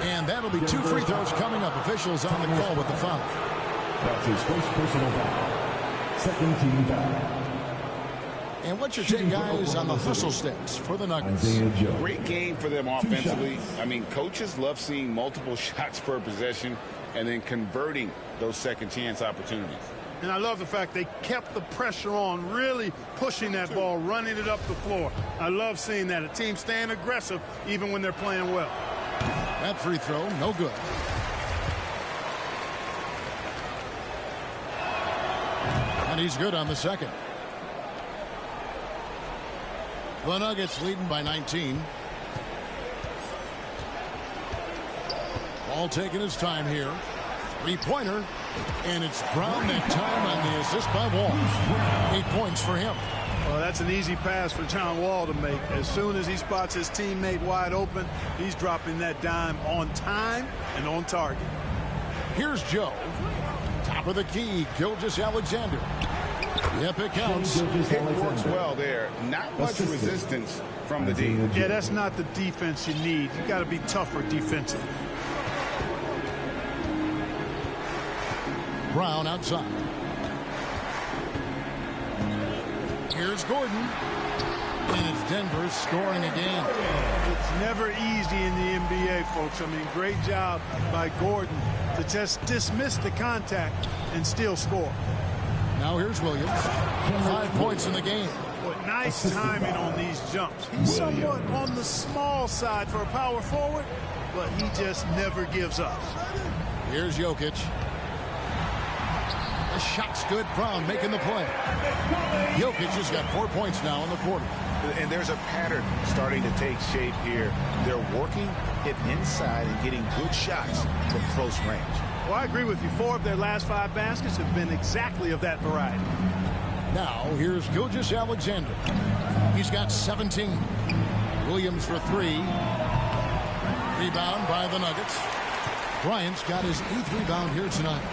And that'll be 2 free throws coming up. Officials on the call with the foul. That's his first personal foul. Second team foul. And what's your take, guys, on the hustle sticks for the Nuggets? Great game for them offensively. I mean, coaches love seeing multiple shots per possession and then converting those second chance opportunities. And I love the fact they kept the pressure on, really pushing that ball, running it up the floor. I love seeing that. A team staying aggressive even when they're playing well. That free throw, no good. And he's good on the second. The Nuggets leading by 19. Ball taking his time here. Three-pointer. And it's Brown that time on the assist by Wall. 8 points for him. Well, that's an easy pass for John Wall to make. As soon as he spots his teammate wide open, he's dropping that dime on time and on target. Here's Joe. Top of the key, Gilgeous-Alexander. Yep, it counts. It works well there. Not much resistance from the D. Yeah, that's not the defense you need. You got to be tougher defensively. Brown outside. Here's Gordon. And it's Denver scoring again. It's never easy in the NBA, folks. I mean, great job by Gordon to just dismiss the contact and still score. Now here's Williams. 5 points in the game. But nice timing on these jumps. He's somewhat on the small side for a power forward, but he just never gives up. Here's Jokic. The shot's good. Brown making the play. Jokic has got 4 points now in the quarter. And there's a pattern starting to take shape here. They're working it inside and getting good shots from close range. Well, I agree with you. 4 of their last 5 baskets have been exactly of that variety. Now, here's Gilgeous-Alexander. He's got 17. Williams for 3. Rebound by the Nuggets. Bryant's got his 8th rebound here tonight.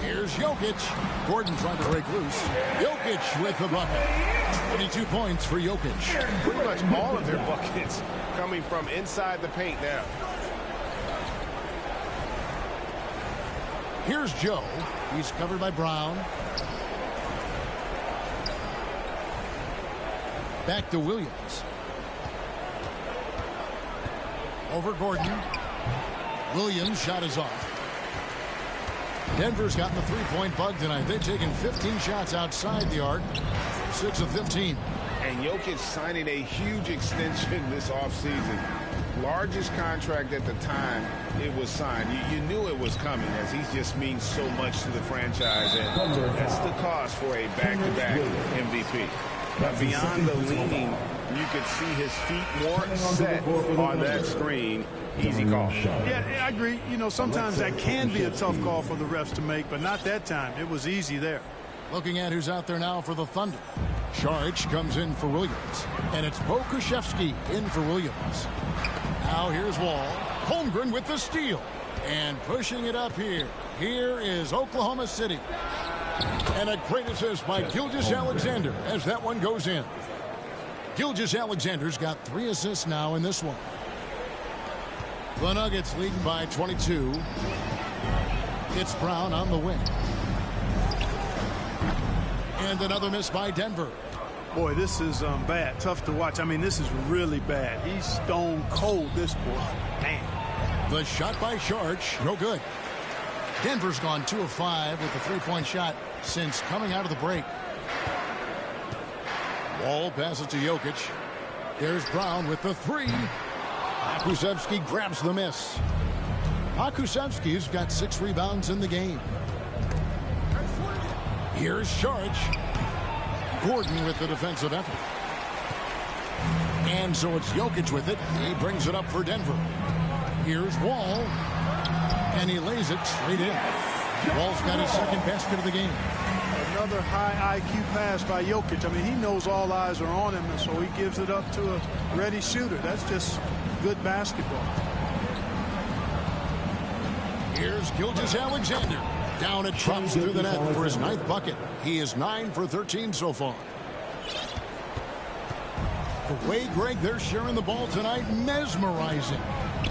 Here's Jokic. Gordon trying to break loose. Jokic with the bucket. 22 points for Jokic. Pretty much all of their buckets coming from inside the paint now. Here's Joe. He's covered by Brown. Back to Williams. Over Gordon. Williams' shot is off. Denver's gotten the three-point bug tonight. They've taken 15 shots outside the arc. 6 of 15. And Jokic signing a huge extension this offseason. Largest contract at the time it was signed. You knew it was coming, as he just means so much to the franchise. And that's the cost for a back-to-back MVP. But beyond the leaning, you could see his feet more set on that screen. Easy call. Yeah, I agree. You know, sometimes that can be a tough call for the refs to make, but not that time. It was easy there. Looking at who's out there now for the Thunder. Saric comes in for Williams. And it's Bo Krzyzewski in for Williams. Now here's Wall. Holmgren with the steal. And pushing it up here Here is Oklahoma City. And a great assist by Gilgeous-Alexander as that one goes in. Gilgeous-Alexander's got 3 assists now in this one. The Nuggets leading by 22. It's Brown on the wing. And another miss by Denver. Boy, this is bad. Tough to watch. I mean, this is really bad. He's stone cold, this boy. Damn. The shot by Sharch, no good. Denver's gone 2 of 5 with the 3-point shot since coming out of the break. Wall passes to Jokic. There's Brown with the 3. Pokusevski grabs the miss. Pokusevski's got 6 rebounds in the game. Here's Sharch. Gordon with the defensive effort. And so it's Jokic with it. He brings it up for Denver. Here's Wall. And he lays it straight in. Wall's got his 2nd basket of the game. Another high IQ pass by Jokic. I mean, he knows all eyes are on him, and so he gives it up to a ready shooter. That's just good basketball. Here's Gilgeous-Alexander. Down it drops through the net for his 9th bucket. He is 9 for 13 so far. The way, Greg, they're sharing the ball tonight, mesmerizing.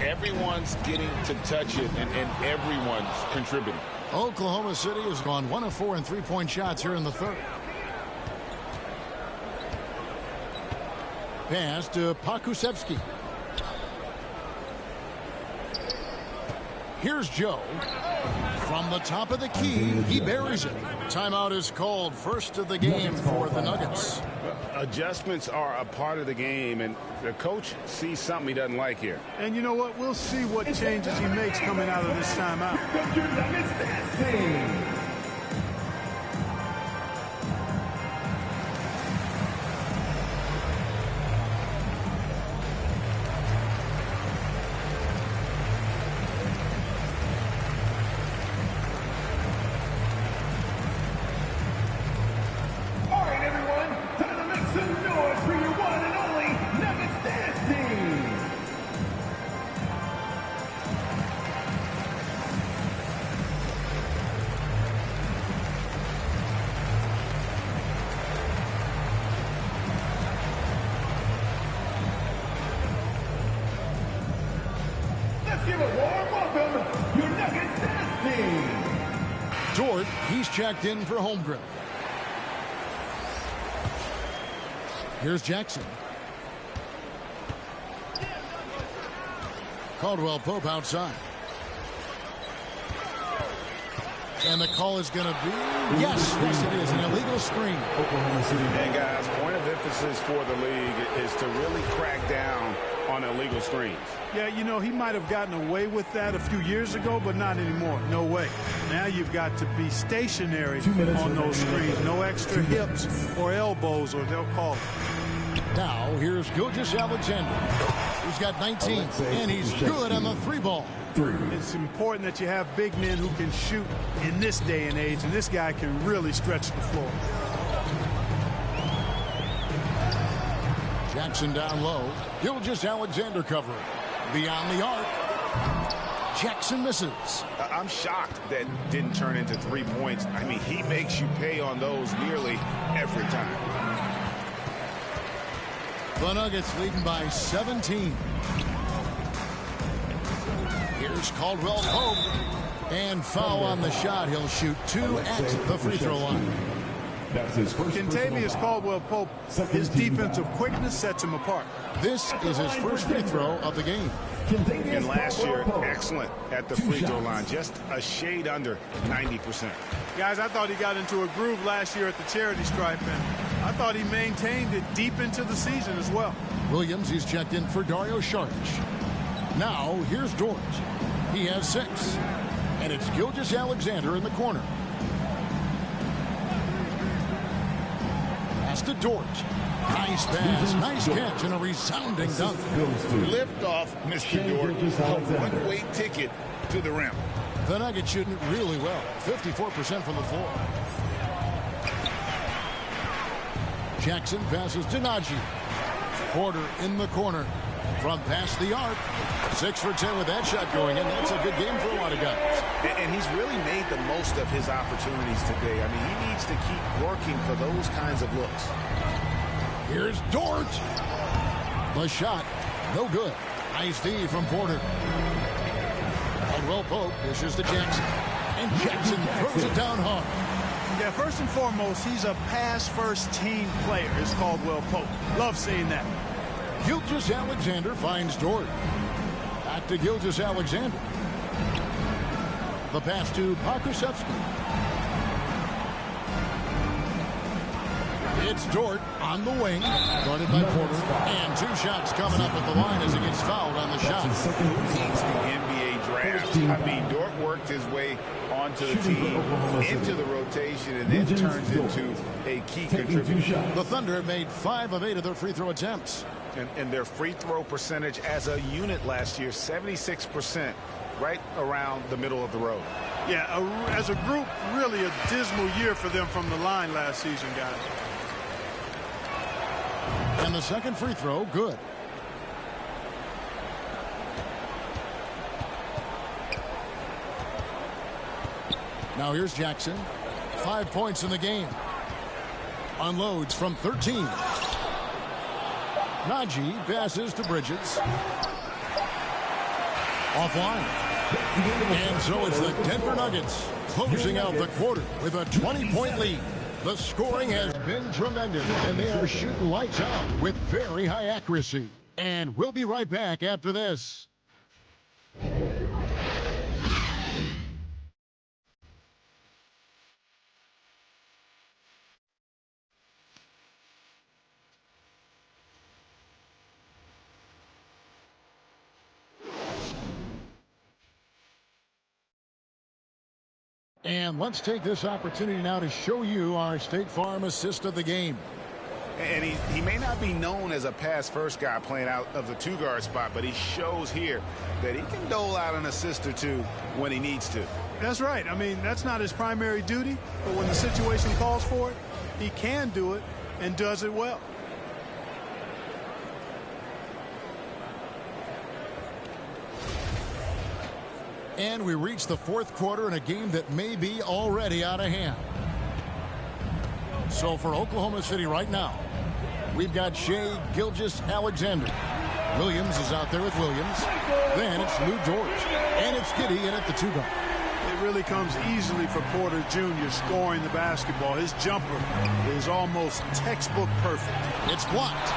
Everyone's getting to touch it, and everyone's contributing. Oklahoma City has gone 1 of 4 in 3-point shots here in the 3rd. Pass to Pokusevski. Here's Joe. From the top of the key, he buries it. Timeout is called. First of the game for the Nuggets. Adjustments are a part of the game, and the coach sees something he doesn't like here. And you know what? We'll see what changes he makes coming out of this timeout. Dort, he's checked in for Holmgren. Here's Jackson. Caldwell Pope outside. And the call is going to be, yes, it is, an illegal screen. And guys, point of emphasis for the league is to really crack down on illegal screens. Yeah, you know, he might have gotten away with that a few years ago, but not anymore. No way. Now you've got to be stationary on those screens. No extra hips or elbows, or they'll call it. Now, here's Gilgeous-Alexander. He's got 19, and he's good on the 3-ball. It's important that you have big men who can shoot in this day and age, and this guy can really stretch the floor. Jackson down low. Gilgeous-Alexander covering. Beyond the arc. Jackson misses. I'm shocked that didn't turn into 3 points. I mean, he makes you pay on those nearly every time. The Nuggets leading by 17. Here's Caldwell Pope. And foul on the shot. He'll shoot 2 at the free throw line. That's his first. Kentavious Caldwell Pope, his defensive quickness sets him apart. This is his first free throw of the game. And last year, excellent at the free throw line. Just a shade under 90%. Guys, I thought he got into a groove last year at the charity stripe, and I thought he maintained it deep into the season as well. Williams, he's checked in for Dario Saric. Now, here's Dort. He has 6. And it's Gilgeous-Alexander in the corner. Pass to Dort. Nice pass, nice catch, and a resounding dunk. Lift off, Mr. Dort. A one-way ticket to the rim. The Nuggets shooting it really well. 54% from the floor. Jackson passes to Najee. Porter in the corner. from past the arc. 6 for 10 with that shot going in. That's a good game for a lot of guys. And he's really made the most of his opportunities today. I mean, he needs to keep working for those kinds of looks. Here's Dort. The shot, no good. Nice D from Porter. Caldwell Pope dishes to Jackson. And Jackson throws it down hard. Yeah, first and foremost, he's a pass-first team player, is Caldwell Pope. Love seeing that. Gilgeous-Alexander finds Dort. Back to Gilgeous-Alexander. The pass to Pokusevski. It's Dort on the wing, guarded by Porter. And 2 shots coming up at the line as he gets fouled on the shot. He's the NBA draft. I mean, Dort worked his way onto the team, into the rotation, and then turns into a key contributor. The Thunder made 5 of 8 of their free throw attempts. And their free throw percentage as a unit last year, 76%, right around the middle of the road. Yeah, as a group, really a dismal year for them from the line last season, guys. And the second free throw, good. Now here's Jackson. 5 points in the game. Unloads from 13. Najee passes to Bridges. Offline. And so it's the Denver Nuggets closing out the quarter with a 20-point lead. The scoring has been tremendous, and they are shooting lights out with very high accuracy. And we'll be right back after this. And let's take this opportunity now to show you our State Farm assist of the game. And he may not be known as a pass-first guy playing out of the 2-guard spot, but he shows here that he can dole out an assist or 2 when he needs to. That's right. I mean, that's not his primary duty, but when the situation calls for it, he can do it and does it well. And we reach the 4th quarter in a game that may be already out of hand. So for Oklahoma City right now, we've got Shai Gilgeous-Alexander. Williams is out there with Williams. Then it's Lou Dort. And it's Giddey in at the 2-guard. It really comes easily for Porter Jr. scoring the basketball. His jumper is almost textbook perfect. It's blocked.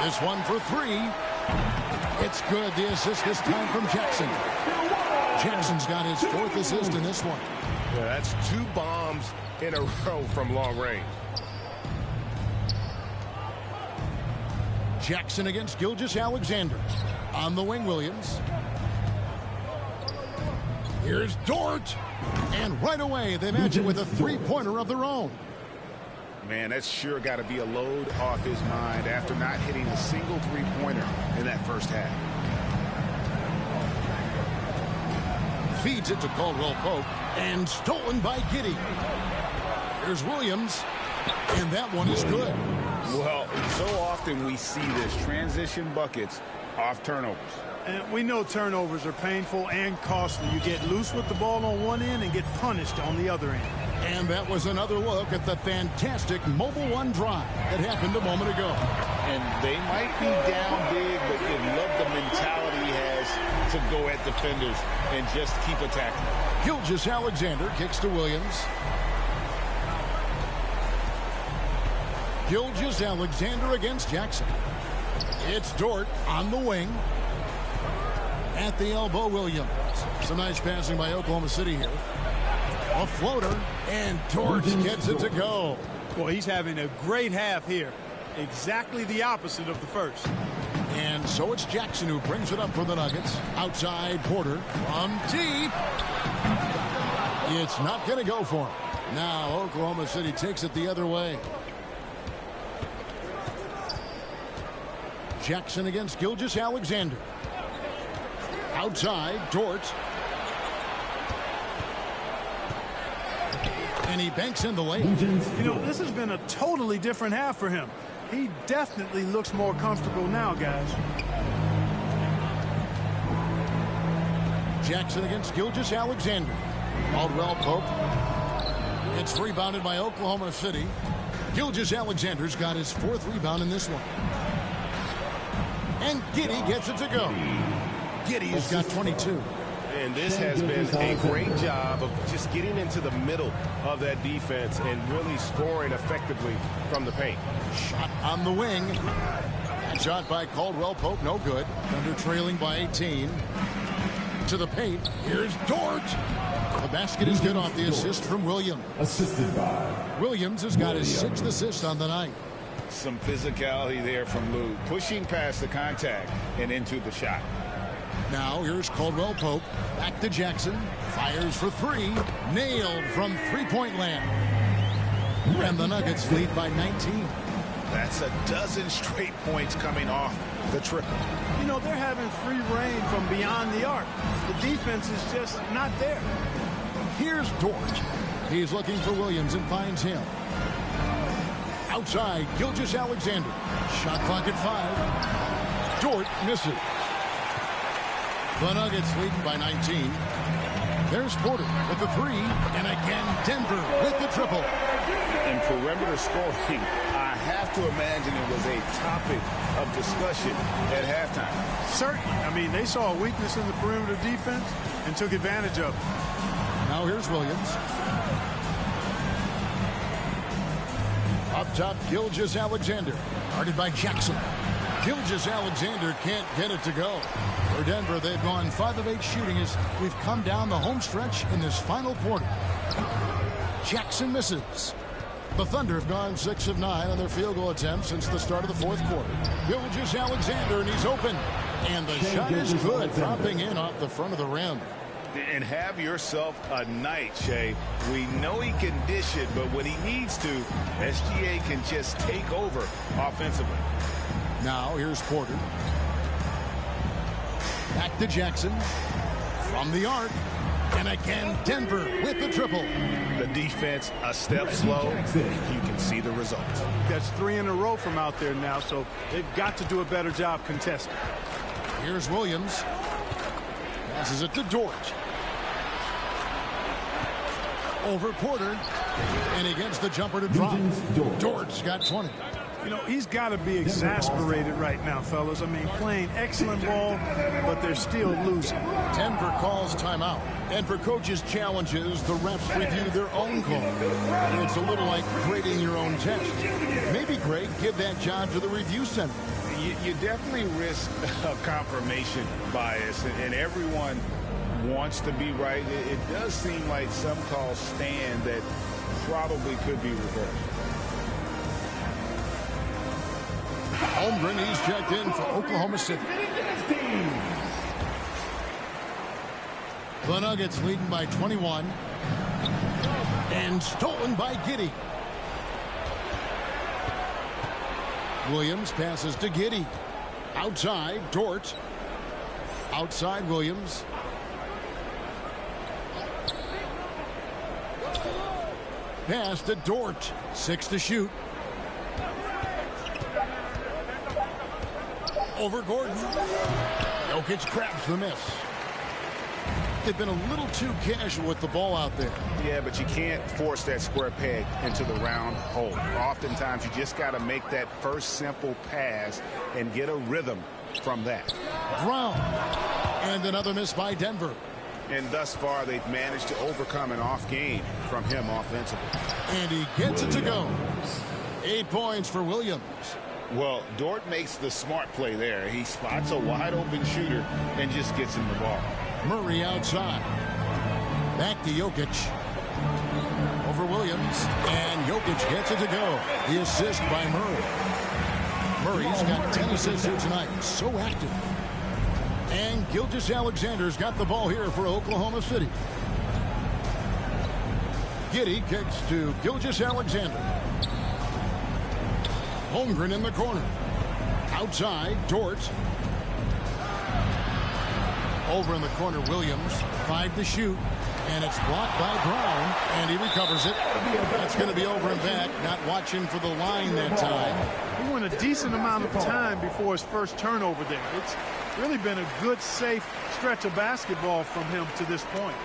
This one for 3. It's good. The assist this time from Jackson. Jackson's got his 4th assist in this one. Yeah, that's 2 bombs in a row from long range. Jackson against Gilgeous-Alexander. On the wing, Williams. Here's Dort. And right away, they match it with a 3-pointer of their own. Man, that's sure got to be a load off his mind after not hitting a single 3-pointer in that first half. Feeds it to Caldwell Pope. And stolen by Giddey. Here's Williams. And that one is good. Well, so often we see this, transition buckets off turnovers. And we know turnovers are painful and costly. You get loose with the ball on one end and get punished on the other end. And that was another look at the fantastic Mobile One drive that happened a moment ago. And they might be down big, but you love the mentality he has to go at defenders and just keep attacking. Gilgeous-Alexander kicks to Williams. Gilgeous-Alexander against Jackson. It's Dort on the wing. At the elbow, Williams. Some nice passing by Oklahoma City here. A floater, and Dort gets it to go. Well, he's having a great half here. Exactly the opposite of the first. And so it's Jackson who brings it up for the Nuggets. Outside Porter from deep. It's not going to go for him. Now Oklahoma City takes it the other way. Jackson against Gilgeous-Alexander. Outside, Dort. And he banks in the lane. You know, this has been a totally different half for him. He definitely looks more comfortable now, guys. Jackson against Gilgeous-Alexander. Caldwell Pope. It's rebounded by Oklahoma City. Gilgeous-Alexander's got his 4th rebound in this one. And Giddey gets it to go. Giddey's got 22. And this has been a great job of just getting into the middle of that defense and really scoring effectively from the paint. Shot on the wing. That shot by Caldwell Pope, no good. Thunder trailing by 18. To the paint. Here's Dort. The basket is good off the assist from Williams. Assisted by Williams has got his 6th assist on the night. Some physicality there from Lou, pushing past the contact and into the shot. Now here's Caldwell Pope. Back to Jackson. Fires for 3. Nailed from 3-point land. And the Nuggets lead by 19. That's a dozen straight points coming off the triple. You know, they're having free reign from beyond the arc. The defense is just not there. Here's Dort. He's looking for Williams and finds him. Outside, Gilgeous-Alexander. Shot clock at 5. Dort misses. The Nuggets leading by 19. There's Porter with the 3. And again, Denver with the triple. In perimeter scoring, I have to imagine it was a topic of discussion at halftime. Certainly. I mean, they saw a weakness in the perimeter defense and took advantage of it. Now here's Williams. Up top, Gilgeous-Alexander. Guarded by Jackson. Gilgeous-Alexander can't get it to go. For Denver, they've gone 5 of 8 shooting as we've come down the home stretch in this final quarter. Jackson misses. The Thunder have gone 6 of 9 on their field goal attempts since the start of the 4th quarter. Gilgeous-Alexander, and he's open. And the shot is good, dropping in off the front of the rim. And have yourself a night, Shea. We know he can dish it, but when he needs to, SGA can just take over offensively. Now here's Porter. Back to Jackson. From the arc. And again, Denver with the triple. The defense a step slow. You can see the results. That's 3 in a row from out there now, so they've got to do a better job contesting. Here's Williams. Passes it to Dort. Over Porter. And he gets the jumper to drop. Dort's got 20. You know, he's got to be exasperated right now, fellas. I mean, playing excellent ball, but they're still losing. Denver calls timeout. And for coaches' challenges, the refs review their own call. It's a little like grading your own test. Maybe, Greg, give that job to the review center. You definitely risk a confirmation bias, and everyone wants to be right. It does seem like some calls stand that probably could be reversed. Holmgren, he's checked in for Oklahoma City. The Nuggets leading by 21. And stolen by Giddey. Williams passes to Giddey. Outside, Dort. Outside, Williams. Pass to Dort. 6 to shoot. Over Gordon. Jokic grabs the miss. They've been a little too casual with the ball out there. Yeah, but you can't force that square peg into the round hole. Oftentimes, you just got to make that first simple pass and get a rhythm from that. Brown. And another miss by Denver. And thus far, they've managed to overcome an off game from him offensively. And he gets it to go. 8 points for Williams. Well, Dort makes the smart play there. He spots a wide-open shooter and just gets him the ball. Murray outside. Back to Jokic. Over Williams. And Jokic gets it to go. The assist by Murray. Murray's got 10 assists here tonight. So active. And Gilgeous-Alexander's got the ball here for Oklahoma City. Giddey kicks to Gilgeous-Alexander. Holmgren in the corner. Outside, Dort. Over in the corner, Williams. 5 to shoot. And it's blocked by Brown, and he recovers it. That's going to be over and back, not watching for the line that time. He went a decent amount of time before his first turnover there. It's really been a good, safe stretch of basketball from him to this point.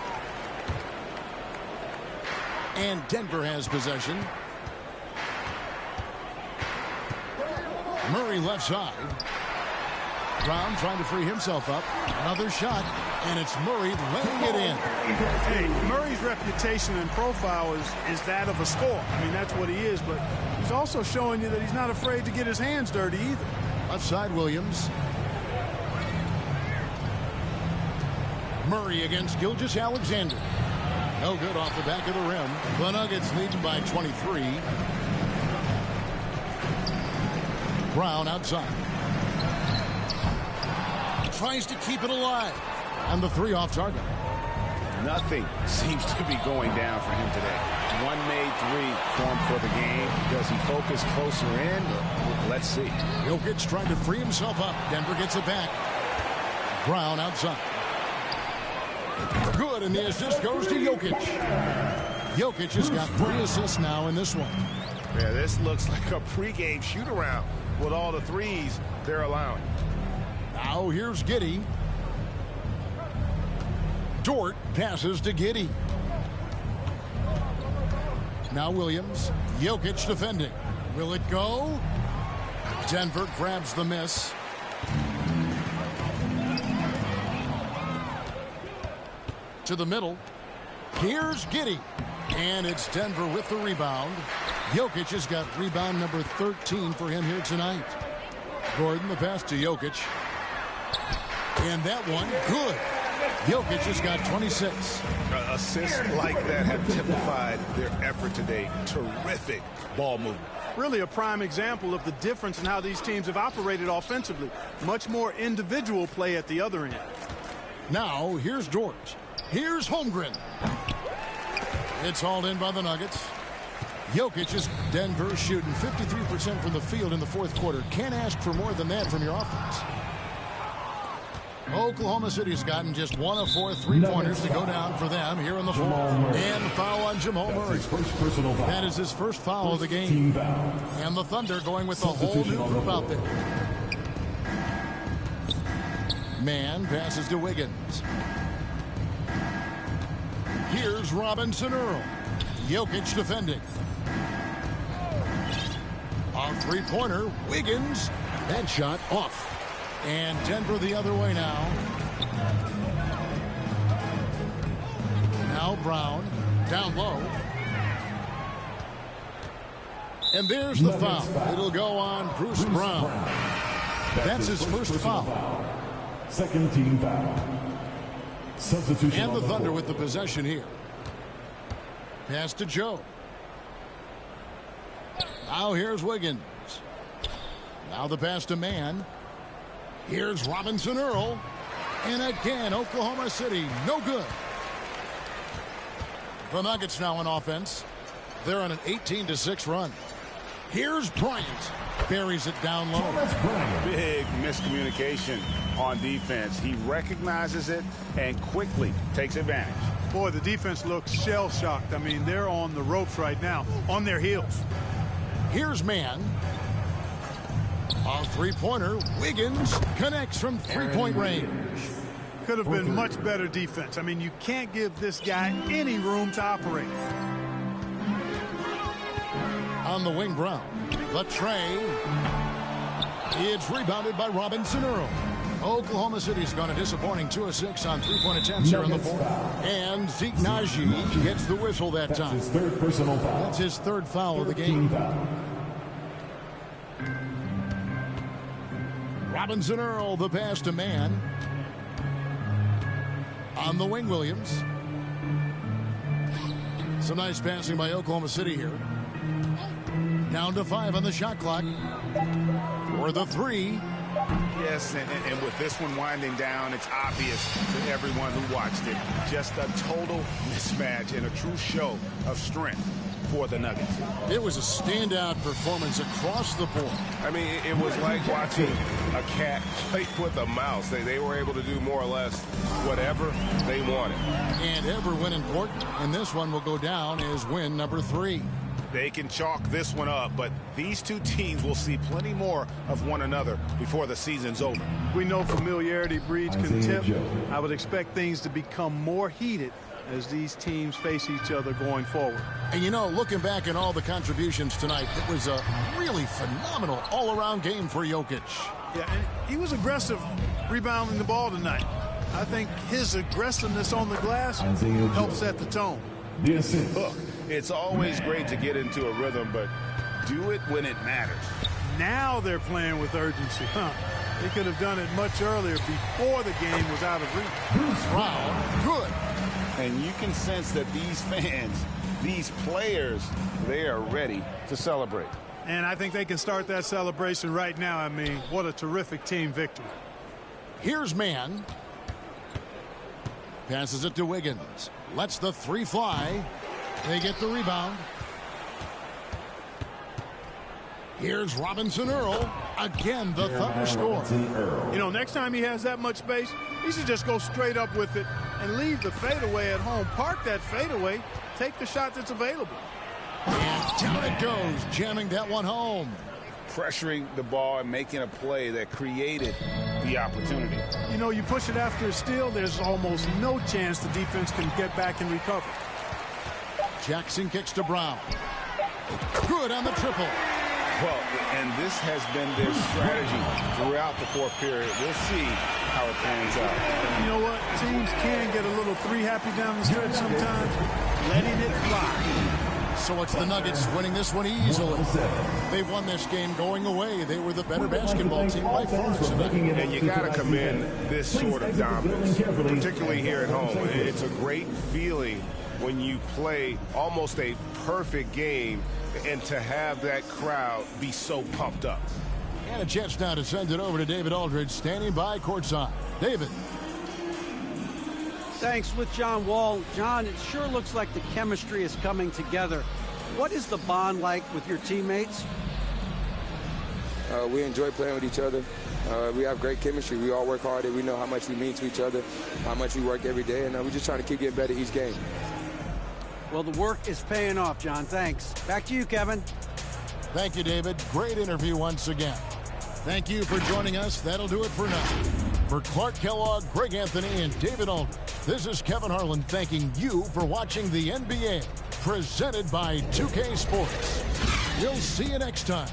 And Denver has possession. Murray left side. Brown trying to free himself up. Another shot, and it's Murray laying it in. Hey, Murray's reputation and profile is that of a scorer. I mean, that's what he is, but he's also showing you that he's not afraid to get his hands dirty either. Left side, Williams. Murray against Gilgeous-Alexander. No good off the back of the rim. The Nuggets lead by 23. Brown outside. Tries to keep it alive. And the three off target. Nothing seems to be going down for him today. One made three for him for the game. Does he focus closer in? Let's see. Jokic trying to free himself up. Denver gets it back. Brown outside. Good, and the assist goes to Jokic. Jokic has got 3 assists now in this one. Yeah, this looks like a pregame shoot-around with all the threes they're allowing. Now here's Giddey. Dort passes to Giddey. Now Williams. Jokic defending. Will it go? Denver grabs the miss. To the middle. Here's Giddey. And it's Denver with the rebound. Jokic has got rebound number 13 for him here tonight. Gordon, the pass to Jokic. And that one, good. Jokic has got 26. Assists like that have typified their effort today. Terrific ball movement. Really a prime example of the difference in how these teams have operated offensively. Much more individual play at the other end. Now, here's George. Here's Holmgren. It's hauled in by the Nuggets. Jokic is Denver shooting 53% from the field in the fourth quarter. Can't ask for more than that from your offense. Oklahoma City's gotten just 1 of 4 3-pointers to go down for them here in the fourth. And the foul on Jamal Murray. That is his first foul of the game. And the Thunder going with a whole new group out there. Man passes to Wiggins. Here's Robinson Earl. Jokic defending. On 3-pointer, Wiggins. That shot off. And Denver the other way now. Now Brown down low. And there's the foul. It'll go on Bruce Brown. That's his first foul. Second team foul. Substitution. And the Thunder with the possession here. Pass to Joe. Now here's Wiggins. Now the pass to Man. Here's Robinson Earl. And again, Oklahoma City, no good. The Nuggets now on offense. They're on an 18-6 run. Here's Bryant. Buries it down low. Big miscommunication on defense. He recognizes it and quickly takes advantage. Boy, the defense looks shell-shocked. I mean, they're on the ropes right now, on their heels. Here's Man. On 3-pointer, Wiggins connects from 3-point range. Could have been much better defense. I mean, you can't give this guy any room to operate. On the wing, Brown. The tray. It's rebounded by Robinson Earl. Oklahoma City's gone a disappointing 2 of 6 on 3-point attempts here in the fourth. And Zeke Naji gets the whistle that time. That's his third personal foul. That's his third foul of the game. Robinson Earl, the pass to Man. On the wing, Williams. Some nice passing by Oklahoma City here. Down to 5 on the shot clock. For the 3. Yes, and with this one winding down, it's obvious to everyone who watched it. Just a total mismatch and a true show of strength. for the Nuggets. It was a standout performance across the board. I mean, it was like watching a cat play with a mouse. They were able to do more or less whatever they wanted. And every win important, and this one will go down as win number 3. They can chalk this one up, but these two teams will see plenty more of one another before the season's over. We know familiarity breeds contempt. I would expect things to become more heated as these teams face each other going forward. And you know, looking back at all the contributions tonight, it was a really phenomenal all-around game for Jokic. Yeah, and he was aggressive rebounding the ball tonight. I think his aggressiveness on the glass helped set the tone. Look, it's always great to get into a rhythm, but do it when it matters. Now they're playing with urgency. They could have done it much earlier before the game was out of reach. Brown, good. And you can sense that these fans, these players, they are ready to celebrate. And I think they can start that celebration right now. I mean, what a terrific team victory. Here's Mann. Passes it to Wiggins. Lets the 3 fly. They get the rebound. Here's Robinson Earl. Again, the Thunder score. You know, next time he has that much space, he should just go straight up with it and leave the fadeaway at home. Park that fadeaway. Take the shot that's available. And down it goes, jamming that one home. Pressuring the ball and making a play that created the opportunity. You know, you push it after a steal, there's almost no chance the defense can get back and recover. Jackson kicks to Brown. Good on the triple. Well, and this has been their strategy throughout the fourth period. We'll see how it pans out. You know what? Teams can get a little 3-happy down the stretch sometimes. Letting it fly. So it's the Nuggets winning this one easily. They won this game going away. They were the better basketball team by far tonight. And you got to commend this sort of dominance, particularly here at home. It's a great feeling when you play almost a perfect game and to have that crowd be so pumped up. And a chance now to send it over to David Aldridge, standing by courtside. David. Thanks. With John Wall. John, it sure looks like the chemistry is coming together. What is the bond like with your teammates? We enjoy playing with each other. We have great chemistry. We all work hard, and we know how much we mean to each other, how much we work every day, and we're just trying to keep getting better each game. Well, the work is paying off, John. Thanks. Back to you, Kevin. Thank you, David. Great interview once again. Thank you for joining us. That'll do it for now. For Clark Kellogg, Greg Anthony, and David Aldridge, this is Kevin Harlan thanking you for watching the NBA, presented by 2K Sports. We'll see you next time.